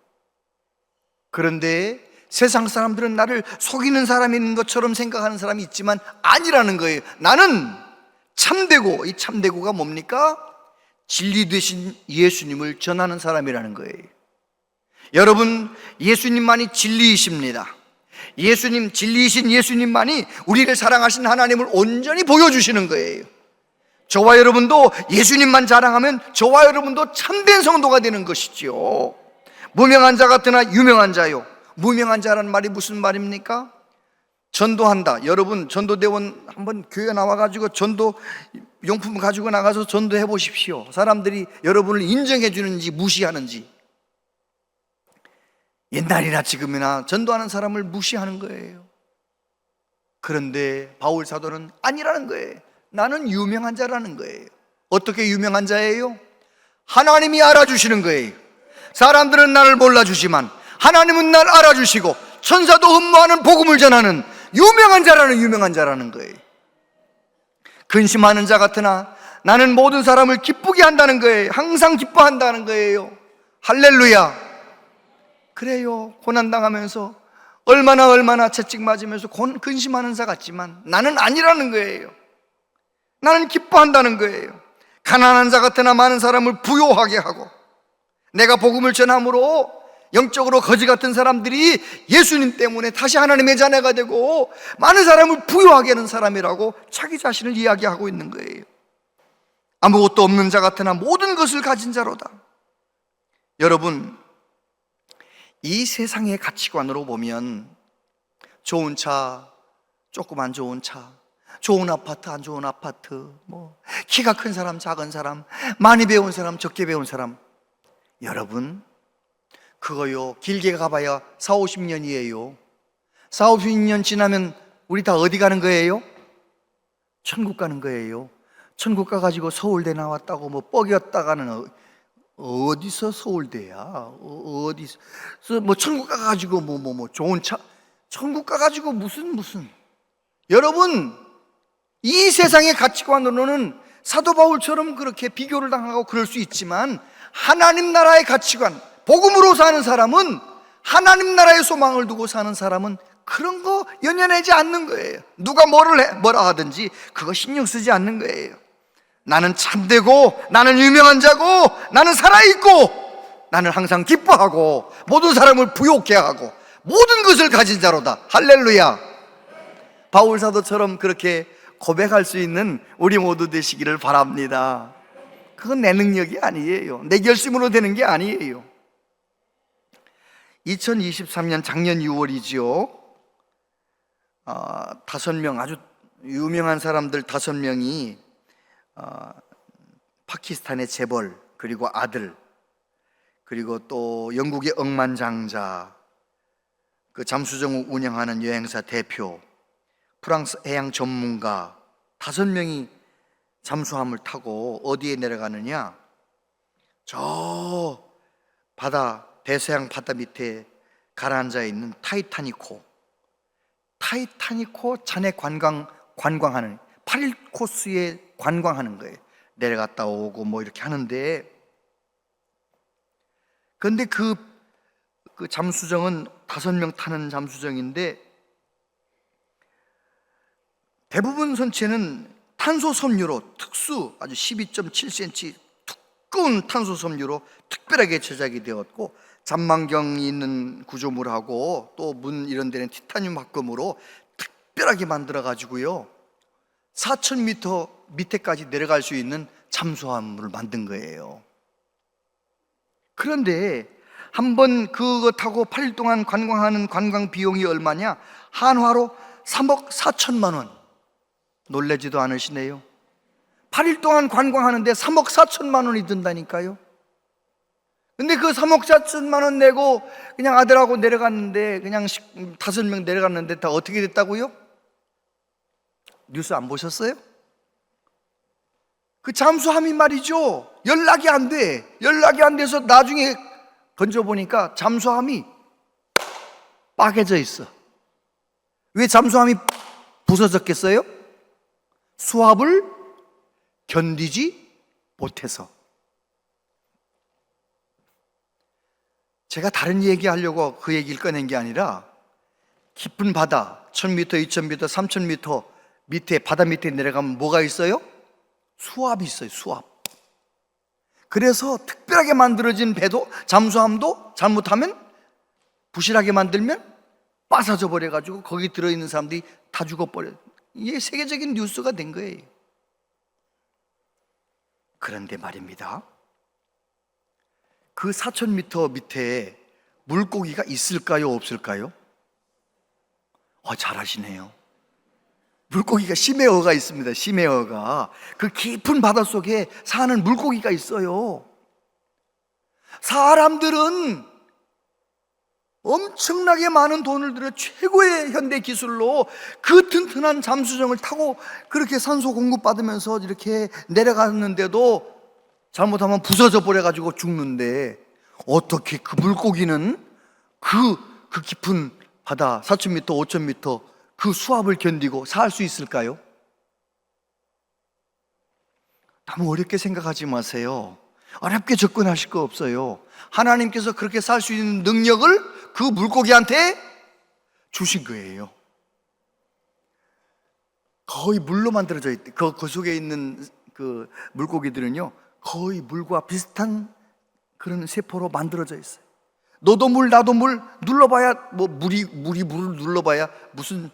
그런데 세상 사람들은 나를 속이는 사람인 것처럼 생각하는 사람이 있지만 아니라는 거예요. 나는 참되고, 이 참되고가 뭡니까? 진리 되신 예수님을 전하는 사람이라는 거예요. 여러분, 예수님만이 진리이십니다. 예수님, 진리이신 예수님만이 우리를 사랑하신 하나님을 온전히 보여주시는 거예요. 저와 여러분도 예수님만 자랑하면 저와 여러분도 참된 성도가 되는 것이죠. 무명한 자 같으나 유명한 자요. 무명한 자라는 말이 무슨 말입니까? 전도한다. 여러분, 전도대원 한번 교회 나와가지고 전도 용품 가지고 나가서 전도해 보십시오. 사람들이 여러분을 인정해 주는지 무시하는지. 옛날이나 지금이나 전도하는 사람을 무시하는 거예요. 그런데 바울 사도는 아니라는 거예요. 나는 유명한 자라는 거예요. 어떻게 유명한 자예요? 하나님이 알아주시는 거예요. 사람들은 나를 몰라주지만 하나님은 날 알아주시고 천사도 흠모하는 복음을 전하는 유명한 자라는 거예요. 근심하는 자 같으나 나는 모든 사람을 기쁘게 한다는 거예요. 항상 기뻐한다는 거예요. 할렐루야. 그래요. 고난당하면서 얼마나 채찍 맞으면서 근심하는 자 같지만 나는 아니라는 거예요. 나는 기뻐한다는 거예요. 가난한 자 같으나 많은 사람을 부요하게 하고 내가 복음을 전함으로 영적으로 거지 같은 사람들이 예수님 때문에 다시 하나님의 자녀가 되고 많은 사람을 부유하게 하는 사람이라고 자기 자신을 이야기하고 있는 거예요. 아무것도 없는 자 같으나 모든 것을 가진 자로다. 여러분, 이 세상의 가치관으로 보면 좋은 차, 조금 안 좋은 차, 좋은 아파트, 안 좋은 아파트, 키가 큰 사람, 작은 사람, 많이 배운 사람, 적게 배운 사람, 여러분, 그거요 길게 가봐야 4, 50년이에요 4, 50년 지나면 우리 다 어디 가는 거예요? 천국 가는 거예요. 천국 가가지고 서울대 나왔다고 뻐겼다가는 어디서 서울대야? 어디서 천국 가가지고 좋은 차, 천국 가가지고 무슨 여러분, 이 세상의 가치관으로는 사도 바울처럼 그렇게 비교를 당하고 그럴 수 있지만 하나님 나라의 가치관, 복음으로 사는 사람은, 하나님 나라의 소망을 두고 사는 사람은 그런 거 연연하지 않는 거예요. 누가 뭐라 하든지 그거 신경 쓰지 않는 거예요. 나는 참되고, 나는 유명한 자고, 나는 살아있고, 나는 항상 기뻐하고, 모든 사람을 부욕해 하고, 모든 것을 가진 자로다. 할렐루야. 바울 사도처럼 그렇게 고백할 수 있는 우리 모두 되시기를 바랍니다. 그건 내 능력이 아니에요. 내 결심으로 되는 게 아니에요. 2023년 작년 6월이죠. 5명 아주 유명한 사람들 5명이 파키스탄의 재벌, 그리고 아들, 그리고 또 영국의 억만장자, 그 잠수정 운영하는 여행사 대표, 프랑스 해양 전문가 5명이 잠수함을 타고 어디에 내려가느냐? 저 바다, 대서양 바다 밑에 가라앉아 있는 타이타니코 잔해 관광하는 8일 코스에 관광하는 거예요. 내려갔다 오고 이렇게 하는데, 그런데 그 잠수정은 5명 타는 잠수정인데 대부분 선체는 탄소 섬유로 특수, 아주 12.7cm 두꺼운 탄소 섬유로 특별하게 제작이 되었고, 잔망경이 있는 구조물하고 또 문 이런 데는 티타늄 합금으로 특별하게 만들어 가지고요 4,000m 밑에까지 내려갈 수 있는 잠수함을 만든 거예요. 그런데 한번 그거 타고 8일 동안 관광하는 관광 비용이 얼마냐? 한화로 3억 4천만 원. 놀라지도 않으시네요. 8일 동안 관광하는데 3억 4천만 원이 든다니까요. 근데 그 3억 4천만 원 내고 그냥 아들하고 내려갔는데, 그냥 5명 내려갔는데 다 어떻게 됐다고요? 뉴스 안 보셨어요? 그 잠수함이 말이죠, 연락이 안 돼서 나중에 건져보니까 잠수함이 빠개져 있어. 왜 잠수함이 부서졌겠어요? 수압을 견디지 못해서. 제가 다른 얘기 하려고 그 얘기를 꺼낸 게 아니라, 깊은 바다 1000m, 2000m, 3000m 밑에, 바다 밑에 내려가면 뭐가 있어요? 수압이 있어요. 수압. 그래서 특별하게 만들어진 배도, 잠수함도 잘못하면, 부실하게 만들면 빠사져 버려가지고 거기 들어있는 사람들이 다 죽어버려요. 이게 세계적인 뉴스가 된 거예요. 그런데 말입니다, 그 4,000m 밑에 물고기가 있을까요, 없을까요? 잘하시네요. 물고기가, 심해어가 있습니다. 심해어가. 그 깊은 바닷속에 사는 물고기가 있어요. 사람들은 엄청나게 많은 돈을 들여 최고의 현대 기술로 그 튼튼한 잠수정을 타고 그렇게 산소 공급받으면서 이렇게 내려갔는데도 잘못하면 부서져 버려가지고 죽는데, 어떻게 그 물고기는 그 깊은 바다 4,000m, 5,000m 그 수압을 견디고 살 수 있을까요? 너무 어렵게 생각하지 마세요. 어렵게 접근하실 거 없어요. 하나님께서 그렇게 살 수 있는 능력을 그 물고기한테 주신 거예요. 거의 물로 만들어져 있대. 그 속에 있는 그 물고기들은요, 거의 물과 비슷한 그런 세포로 만들어져 있어요. 너도 물 나도 물 눌러봐야 뭐 물이 물을 눌러봐야 무슨,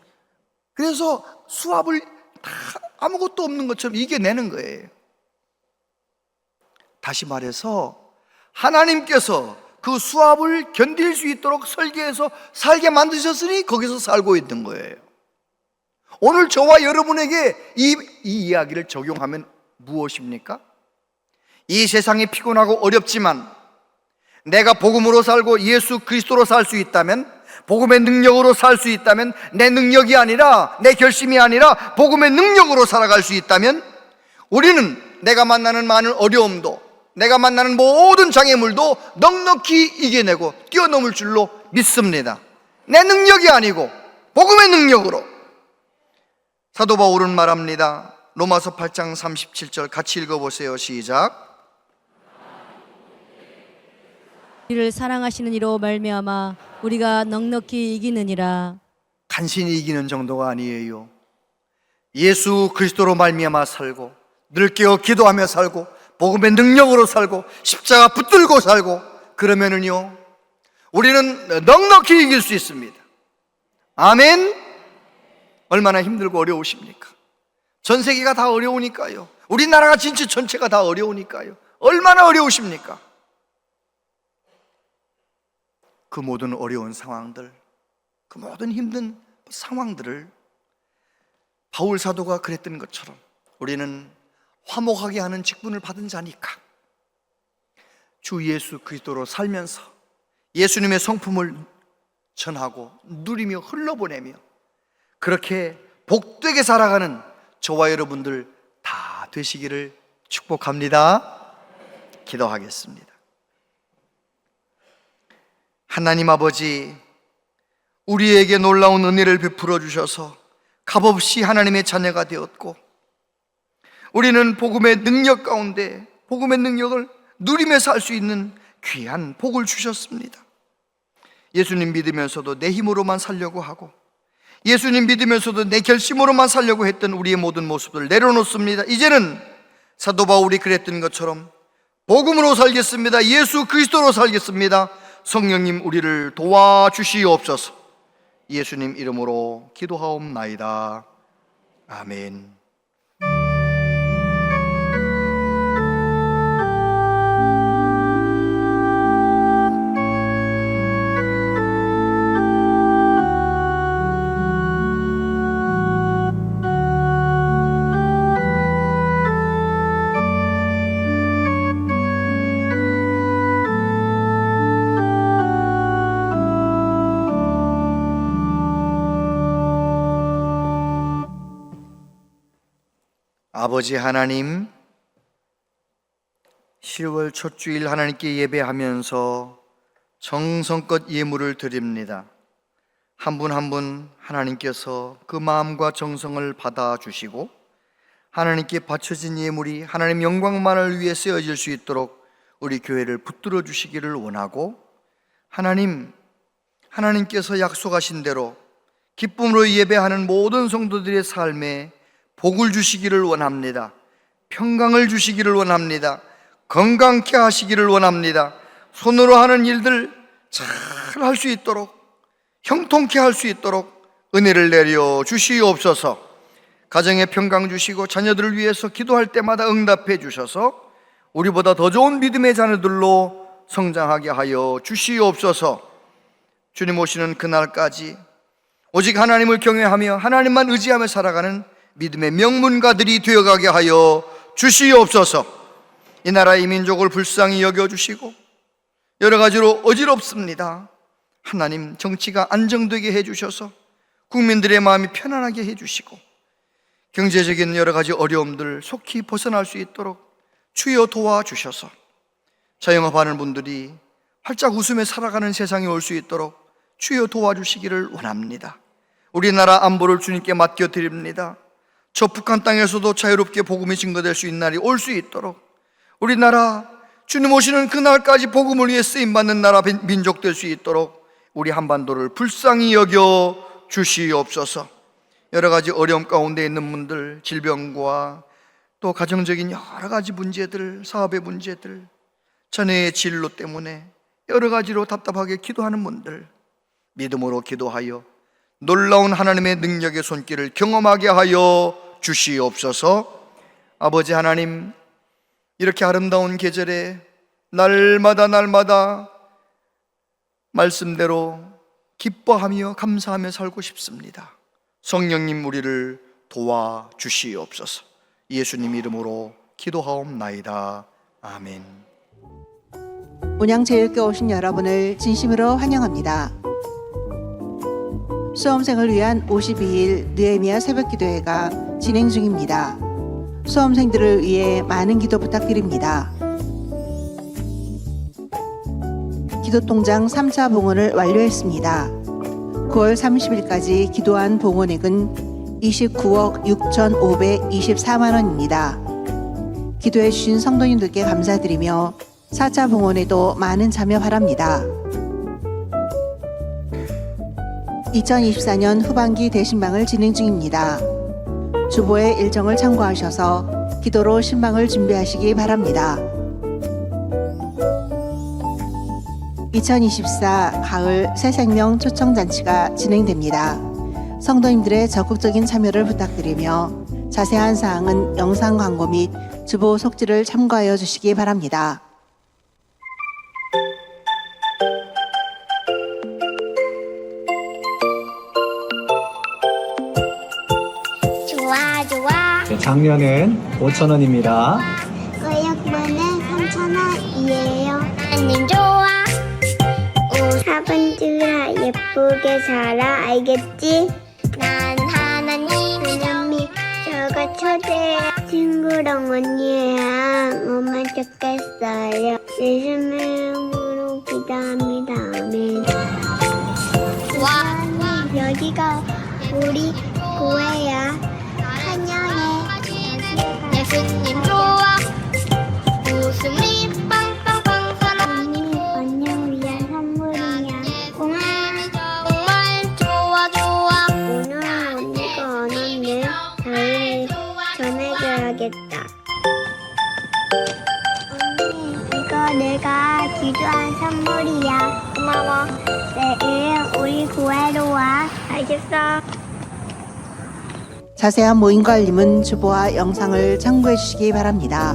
그래서 수압을 다 아무것도 없는 것처럼 이겨내는 거예요. 다시 말해서 하나님께서 그 수압을 견딜 수 있도록 설계해서 살게 만드셨으니 거기서 살고 있는 거예요. 오늘 저와 여러분에게 이 이야기를 적용하면 무엇입니까? 이 세상이 피곤하고 어렵지만 내가 복음으로 살고 예수 그리스도로 살 수 있다면, 복음의 능력으로 살 수 있다면, 내 능력이 아니라 내 결심이 아니라 복음의 능력으로 살아갈 수 있다면, 우리는 내가 만나는 많은 어려움도, 내가 만나는 모든 장애물도 넉넉히 이겨내고 뛰어넘을 줄로 믿습니다. 내 능력이 아니고 복음의 능력으로. 사도 바울은 말합니다. 로마서 8장 37절 같이 읽어보세요. 시작. 우리를 사랑하시는 이로 말미암아 우리가 넉넉히 이기느니라. 간신히 이기는 정도가 아니에요. 예수 그리스도로 말미암아 살고, 늘 깨어 기도하며 살고, 복음의 능력으로 살고, 십자가 붙들고 살고, 그러면은요 우리는 넉넉히 이길 수 있습니다. 아멘. 얼마나 힘들고 어려우십니까? 전 세계가 다 어려우니까요. 우리나라가 진짜 전체가 다 어려우니까요. 얼마나 어려우십니까? 그 모든 어려운 상황들, 그 모든 힘든 상황들을 바울 사도가 그랬던 것처럼 우리는 화목하게 하는 직분을 받은 자니까 주 예수 그리스도로 살면서 예수님의 성품을 전하고 누리며 흘러보내며 그렇게 복되게 살아가는 저와 여러분들 다 되시기를 축복합니다. 기도하겠습니다. 하나님 아버지, 우리에게 놀라운 은혜를 베풀어 주셔서 값없이 하나님의 자녀가 되었고, 우리는 복음의 능력 가운데 복음의 능력을 누리며 살 수 있는 귀한 복을 주셨습니다. 예수님 믿으면서도 내 힘으로만 살려고 하고, 예수님 믿으면서도 내 결심으로만 살려고 했던 우리의 모든 모습을 내려놓습니다. 이제는 사도 바울이 그랬던 것처럼 복음으로 살겠습니다. 예수 그리스도로 살겠습니다. 성령님 우리를 도와주시옵소서. 예수님 이름으로 기도하옵나이다. 아멘. 아버지 하나님, 10월 첫 주일 하나님께 예배하면서 정성껏 예물을 드립니다. 한 분 한 분 하나님께서 그 마음과 정성을 받아주시고 하나님께 바쳐진 예물이 하나님 영광만을 위해 쓰여질 수 있도록 우리 교회를 붙들어 주시기를 원하고, 하나님께서 약속하신 대로 기쁨으로 예배하는 모든 성도들의 삶에 복을 주시기를 원합니다. 평강을 주시기를 원합니다. 건강케 하시기를 원합니다. 손으로 하는 일들 잘 할 수 있도록, 형통케 할 수 있도록 은혜를 내려 주시옵소서. 가정에 평강 주시고 자녀들을 위해서 기도할 때마다 응답해 주셔서 우리보다 더 좋은 믿음의 자녀들로 성장하게 하여 주시옵소서. 주님 오시는 그날까지 오직 하나님을 경외하며 하나님만 의지하며 살아가는 믿음의 명문가들이 되어가게 하여 주시옵소서. 이 나라 이 민족을 불쌍히 여겨주시고 여러 가지로 어지럽습니다. 하나님, 정치가 안정되게 해주셔서 국민들의 마음이 편안하게 해주시고 경제적인 여러 가지 어려움들 속히 벗어날 수 있도록 주여 도와주셔서 자영업하는 분들이 활짝 웃으며 살아가는 세상이 올 수 있도록 주여 도와주시기를 원합니다. 우리나라 안보를 주님께 맡겨드립니다. 저 북한 땅에서도 자유롭게 복음이 증거될 수 있는 날이 올 수 있도록 우리나라 주님 오시는 그날까지 복음을 위해 쓰임받는 나라 민족 될 수 있도록 우리 한반도를 불쌍히 여겨 주시옵소서. 여러 가지 어려움 가운데 있는 분들, 질병과 또 가정적인 여러 가지 문제들, 사업의 문제들, 자녀의 진로 때문에 여러 가지로 답답하게 기도하는 분들, 믿음으로 기도하여 놀라운 하나님의 능력의 손길을 경험하게 하여 주시옵소서. 아버지 하나님, 이렇게 아름다운 계절에 날마다 말씀대로 기뻐하며 감사하며 살고 싶습니다. 성령님, 우리를 도와주시옵소서. 예수님 이름으로 기도하옵나이다. 아멘. 운양제일교회 오신 여러분을 진심으로 환영합니다. 수험생을 위한 52일 느헤미야 새벽기도회가 진행 중입니다. 수험생들을 위해 많은 기도 부탁드립니다. 기도통장 3차 봉헌을 완료했습니다. 9월 30일까지 기도한 봉헌액은 29억 6,524만 원입니다. 기도해 주신 성도님들께 감사드리며 4차 봉헌에도 많은 참여 바랍니다. 2024년 후반기 대신방을 진행 중입니다. 주보의 일정을 참고하셔서 기도로 신방을 준비하시기 바랍니다. 2024 가을 새생명 초청잔치가 진행됩니다. 성도님들의 적극적인 참여를 부탁드리며 자세한 사항은 영상 광고 및 주보 속지를 참고하여 주시기 바랍니다. 네, 작년엔 5,000원입니다. 이번엔 3,000원이에요. 님 좋아. 사분들아 예쁘게 살아, 알겠지? 난 하나님이 저가 초대해. 친구랑 언니랑 뭐만 좋겠어요. 예수님 이름으로 기도합니다. 아멘. 와, 여기가 우리 교회야. 환영해. 예수님 좋아. 웃음이 빵빵빵 사랑이 언니를 위한 선물이야. 정말 좋아. 오늘 언니가 안 왔네. 다음에 전해줘야겠다. 언니, 이거 내가 기도한 선물이야. 고마워. 내일 우리 교회로 와. 알겠어. 자세한 모임과 알림은 주보와 영상을 참고해 주시기 바랍니다.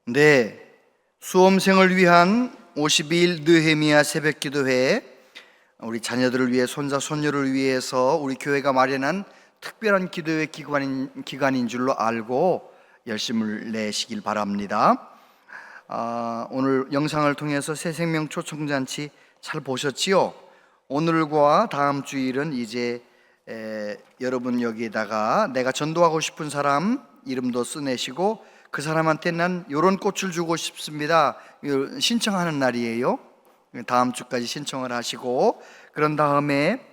네, 수험생을 위한 52일 느헤미야 새벽기도회, 우리 자녀들을 위해 손자 손녀를 위해서 우리 교회가 마련한 특별한 기도회 기간인 줄로 알고 열심을 내시길 바랍니다. 오늘 영상을 통해서 새생명 초청잔치 잘 보셨지요? 오늘과 다음 주일은 이제 여러분 여기에다가 내가 전도하고 싶은 사람 이름도 써내시고 그 사람한테 난 요런 꽃을 주고 싶습니다, 신청하는 날이에요. 다음 주까지 신청을 하시고, 그런 다음에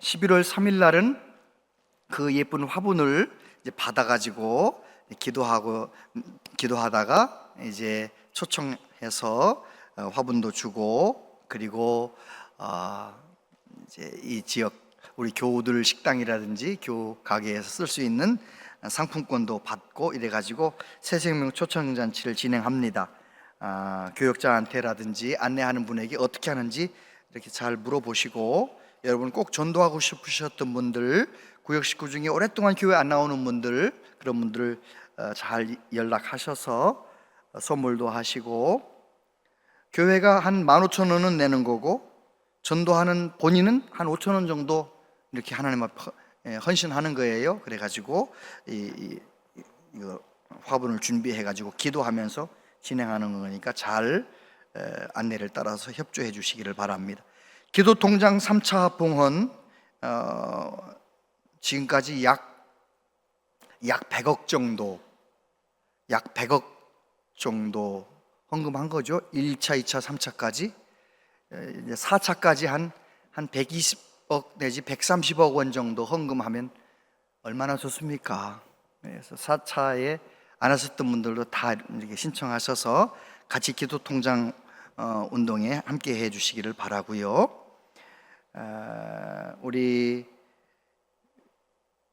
11월 3일 날은 그 예쁜 화분을 이제 받아가지고 기도하다가 이제 초청해서 화분도 주고, 그리고 이제 이 지역 우리 교우들 식당이라든지 교우 가게에서 쓸 수 있는 상품권도 받고 이래가지고 새생명 초청잔치를 진행합니다. 교역자한테라든지 안내하는 분에게 어떻게 하는지 이렇게 잘 물어보시고, 여러분 꼭 전도하고 싶으셨던 분들, 구역 식구 중에 오랫동안 교회 안 나오는 분들, 그런 분들 잘 연락하셔서 선물도 하시고, 교회가 한 15,000원은 내는 거고 전도하는 본인은 한 5,000원 정도 이렇게 하나님 앞에 헌신하는 거예요. 그래가지고 이거 화분을 준비해가지고 기도하면서 진행하는 거니까 잘 안내를 따라서 협조해 주시기를 바랍니다. 기도통장 3차 봉헌 지금까지 약 약 100억 정도 헌금한 거죠. 1차, 2차, 3차까지. 이제 4차까지 한 120억 내지 130억 원 정도 헌금하면 얼마나 좋습니까? 그래서 4차에 안 하셨던 분들도 다 이렇게 신청하셔서 같이 기도통장 운동에 함께 해 주시기를 바라고요. 우리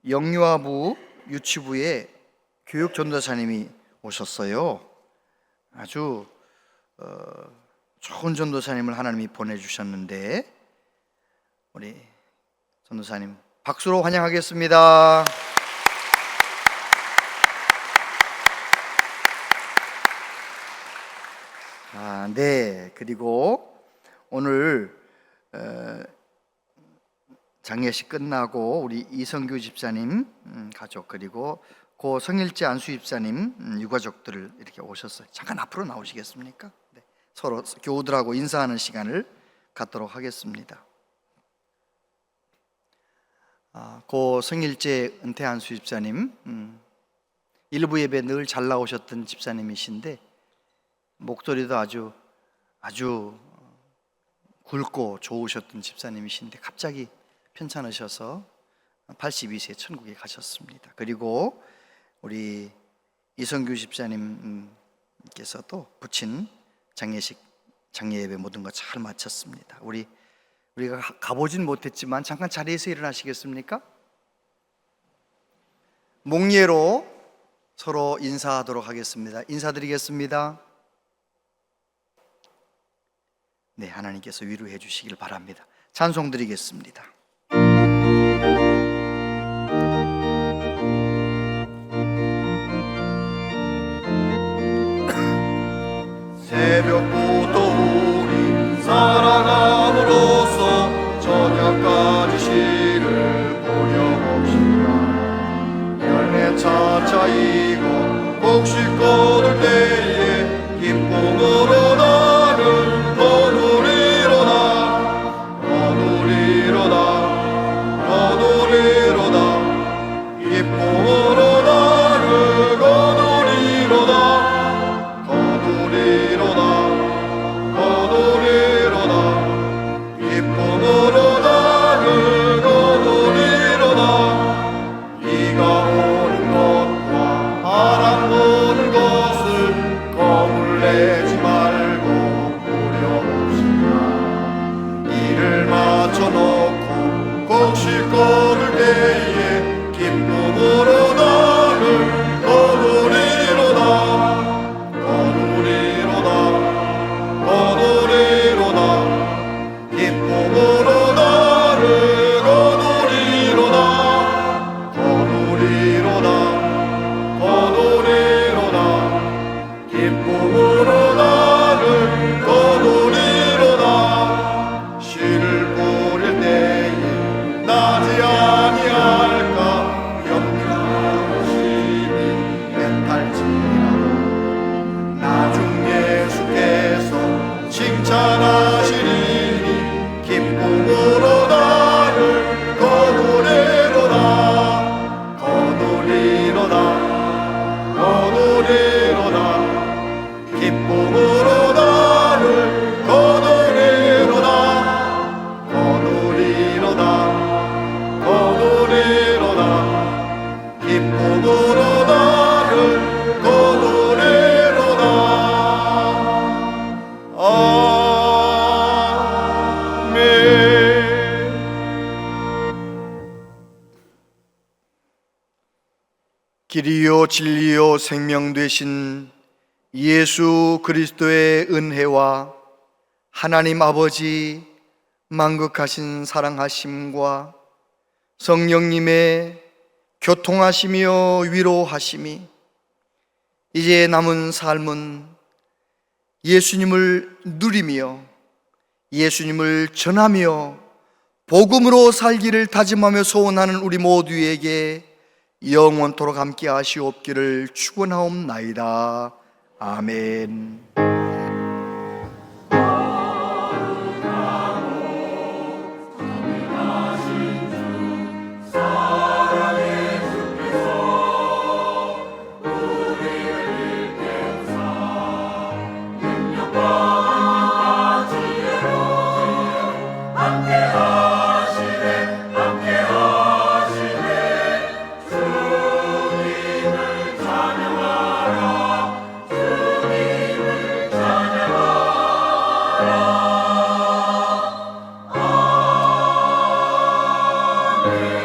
영유아부 유치부에 교육 전도사님이 오셨어요. 아주 좋은 전도사님을 하나님이 보내주셨는데 우리 전도사님 박수로 환영하겠습니다. 네. 그리고 오늘 장례식 끝나고 우리 이성규 집사님 가족 그리고 고 성일재 안수 집사님 유가족들을 이렇게 오셨어요. 잠깐 앞으로 나오시겠습니까? 네. 서로 교우들하고 인사하는 시간을 갖도록 하겠습니다. 고 성일재 은퇴 안수 집사님 일부 예배 늘 잘 나오셨던 집사님이신데 목소리도 아주 굵고 좋으셨던 집사님이신데 갑자기 편찮으셔서 82세 천국에 가셨습니다. 그리고 우리 이성규 집사님께서도 부친 장례식 장례 예배 모든 거 잘 마쳤습니다. 우리가 가보진 못했지만 잠깐 자리에서 일어나시겠습니까? 몽예로 서로 인사하도록 하겠습니다. 인사드리겠습니다. 네, 하나님께서 위로해 주시길 바랍니다. 찬송 드리겠습니다. 새벽부터 우리 사랑함으로써 저녁까지 시를 보려봅시다. 열매 차차 익어 곡식 거둘 때에 기쁨으로 나는 거두리로다 기쁨으로 나를 거두리로다 기쁨으로 나를 거두리로다 비가 오는 것과 바람 부는 것을 거물내지 말고 보려봅시다. 이를 맞춰놓고 곡식 거둘 때에 기쁨으로 나를 거두리로다 기쁨으로 나를 거두리로다 기쁨으로 나를 거두리로다 씨를 뿌릴 때에 나지 아니할까 염려하는 심히 애탈지라도 나중에 예수께서 칭찬하시리니 기쁨으로 나를 거두리로다 기쁨으로 나를 거두리로다 기쁨으로 나를 거두리로다. 아멘. 길이요 진리요 생명 되신 예수 그리스도의 은혜와 하나님 아버지 만극하신 사랑하심과 성령님의 교통하시며 위로하심이 이제 남은 삶은 예수님을 누리며 예수님을 전하며 복음으로 살기를 다짐하며 소원하는 우리 모두에게 영원토록 함께 하시옵기를 축원하옵나이다. 아멘. 아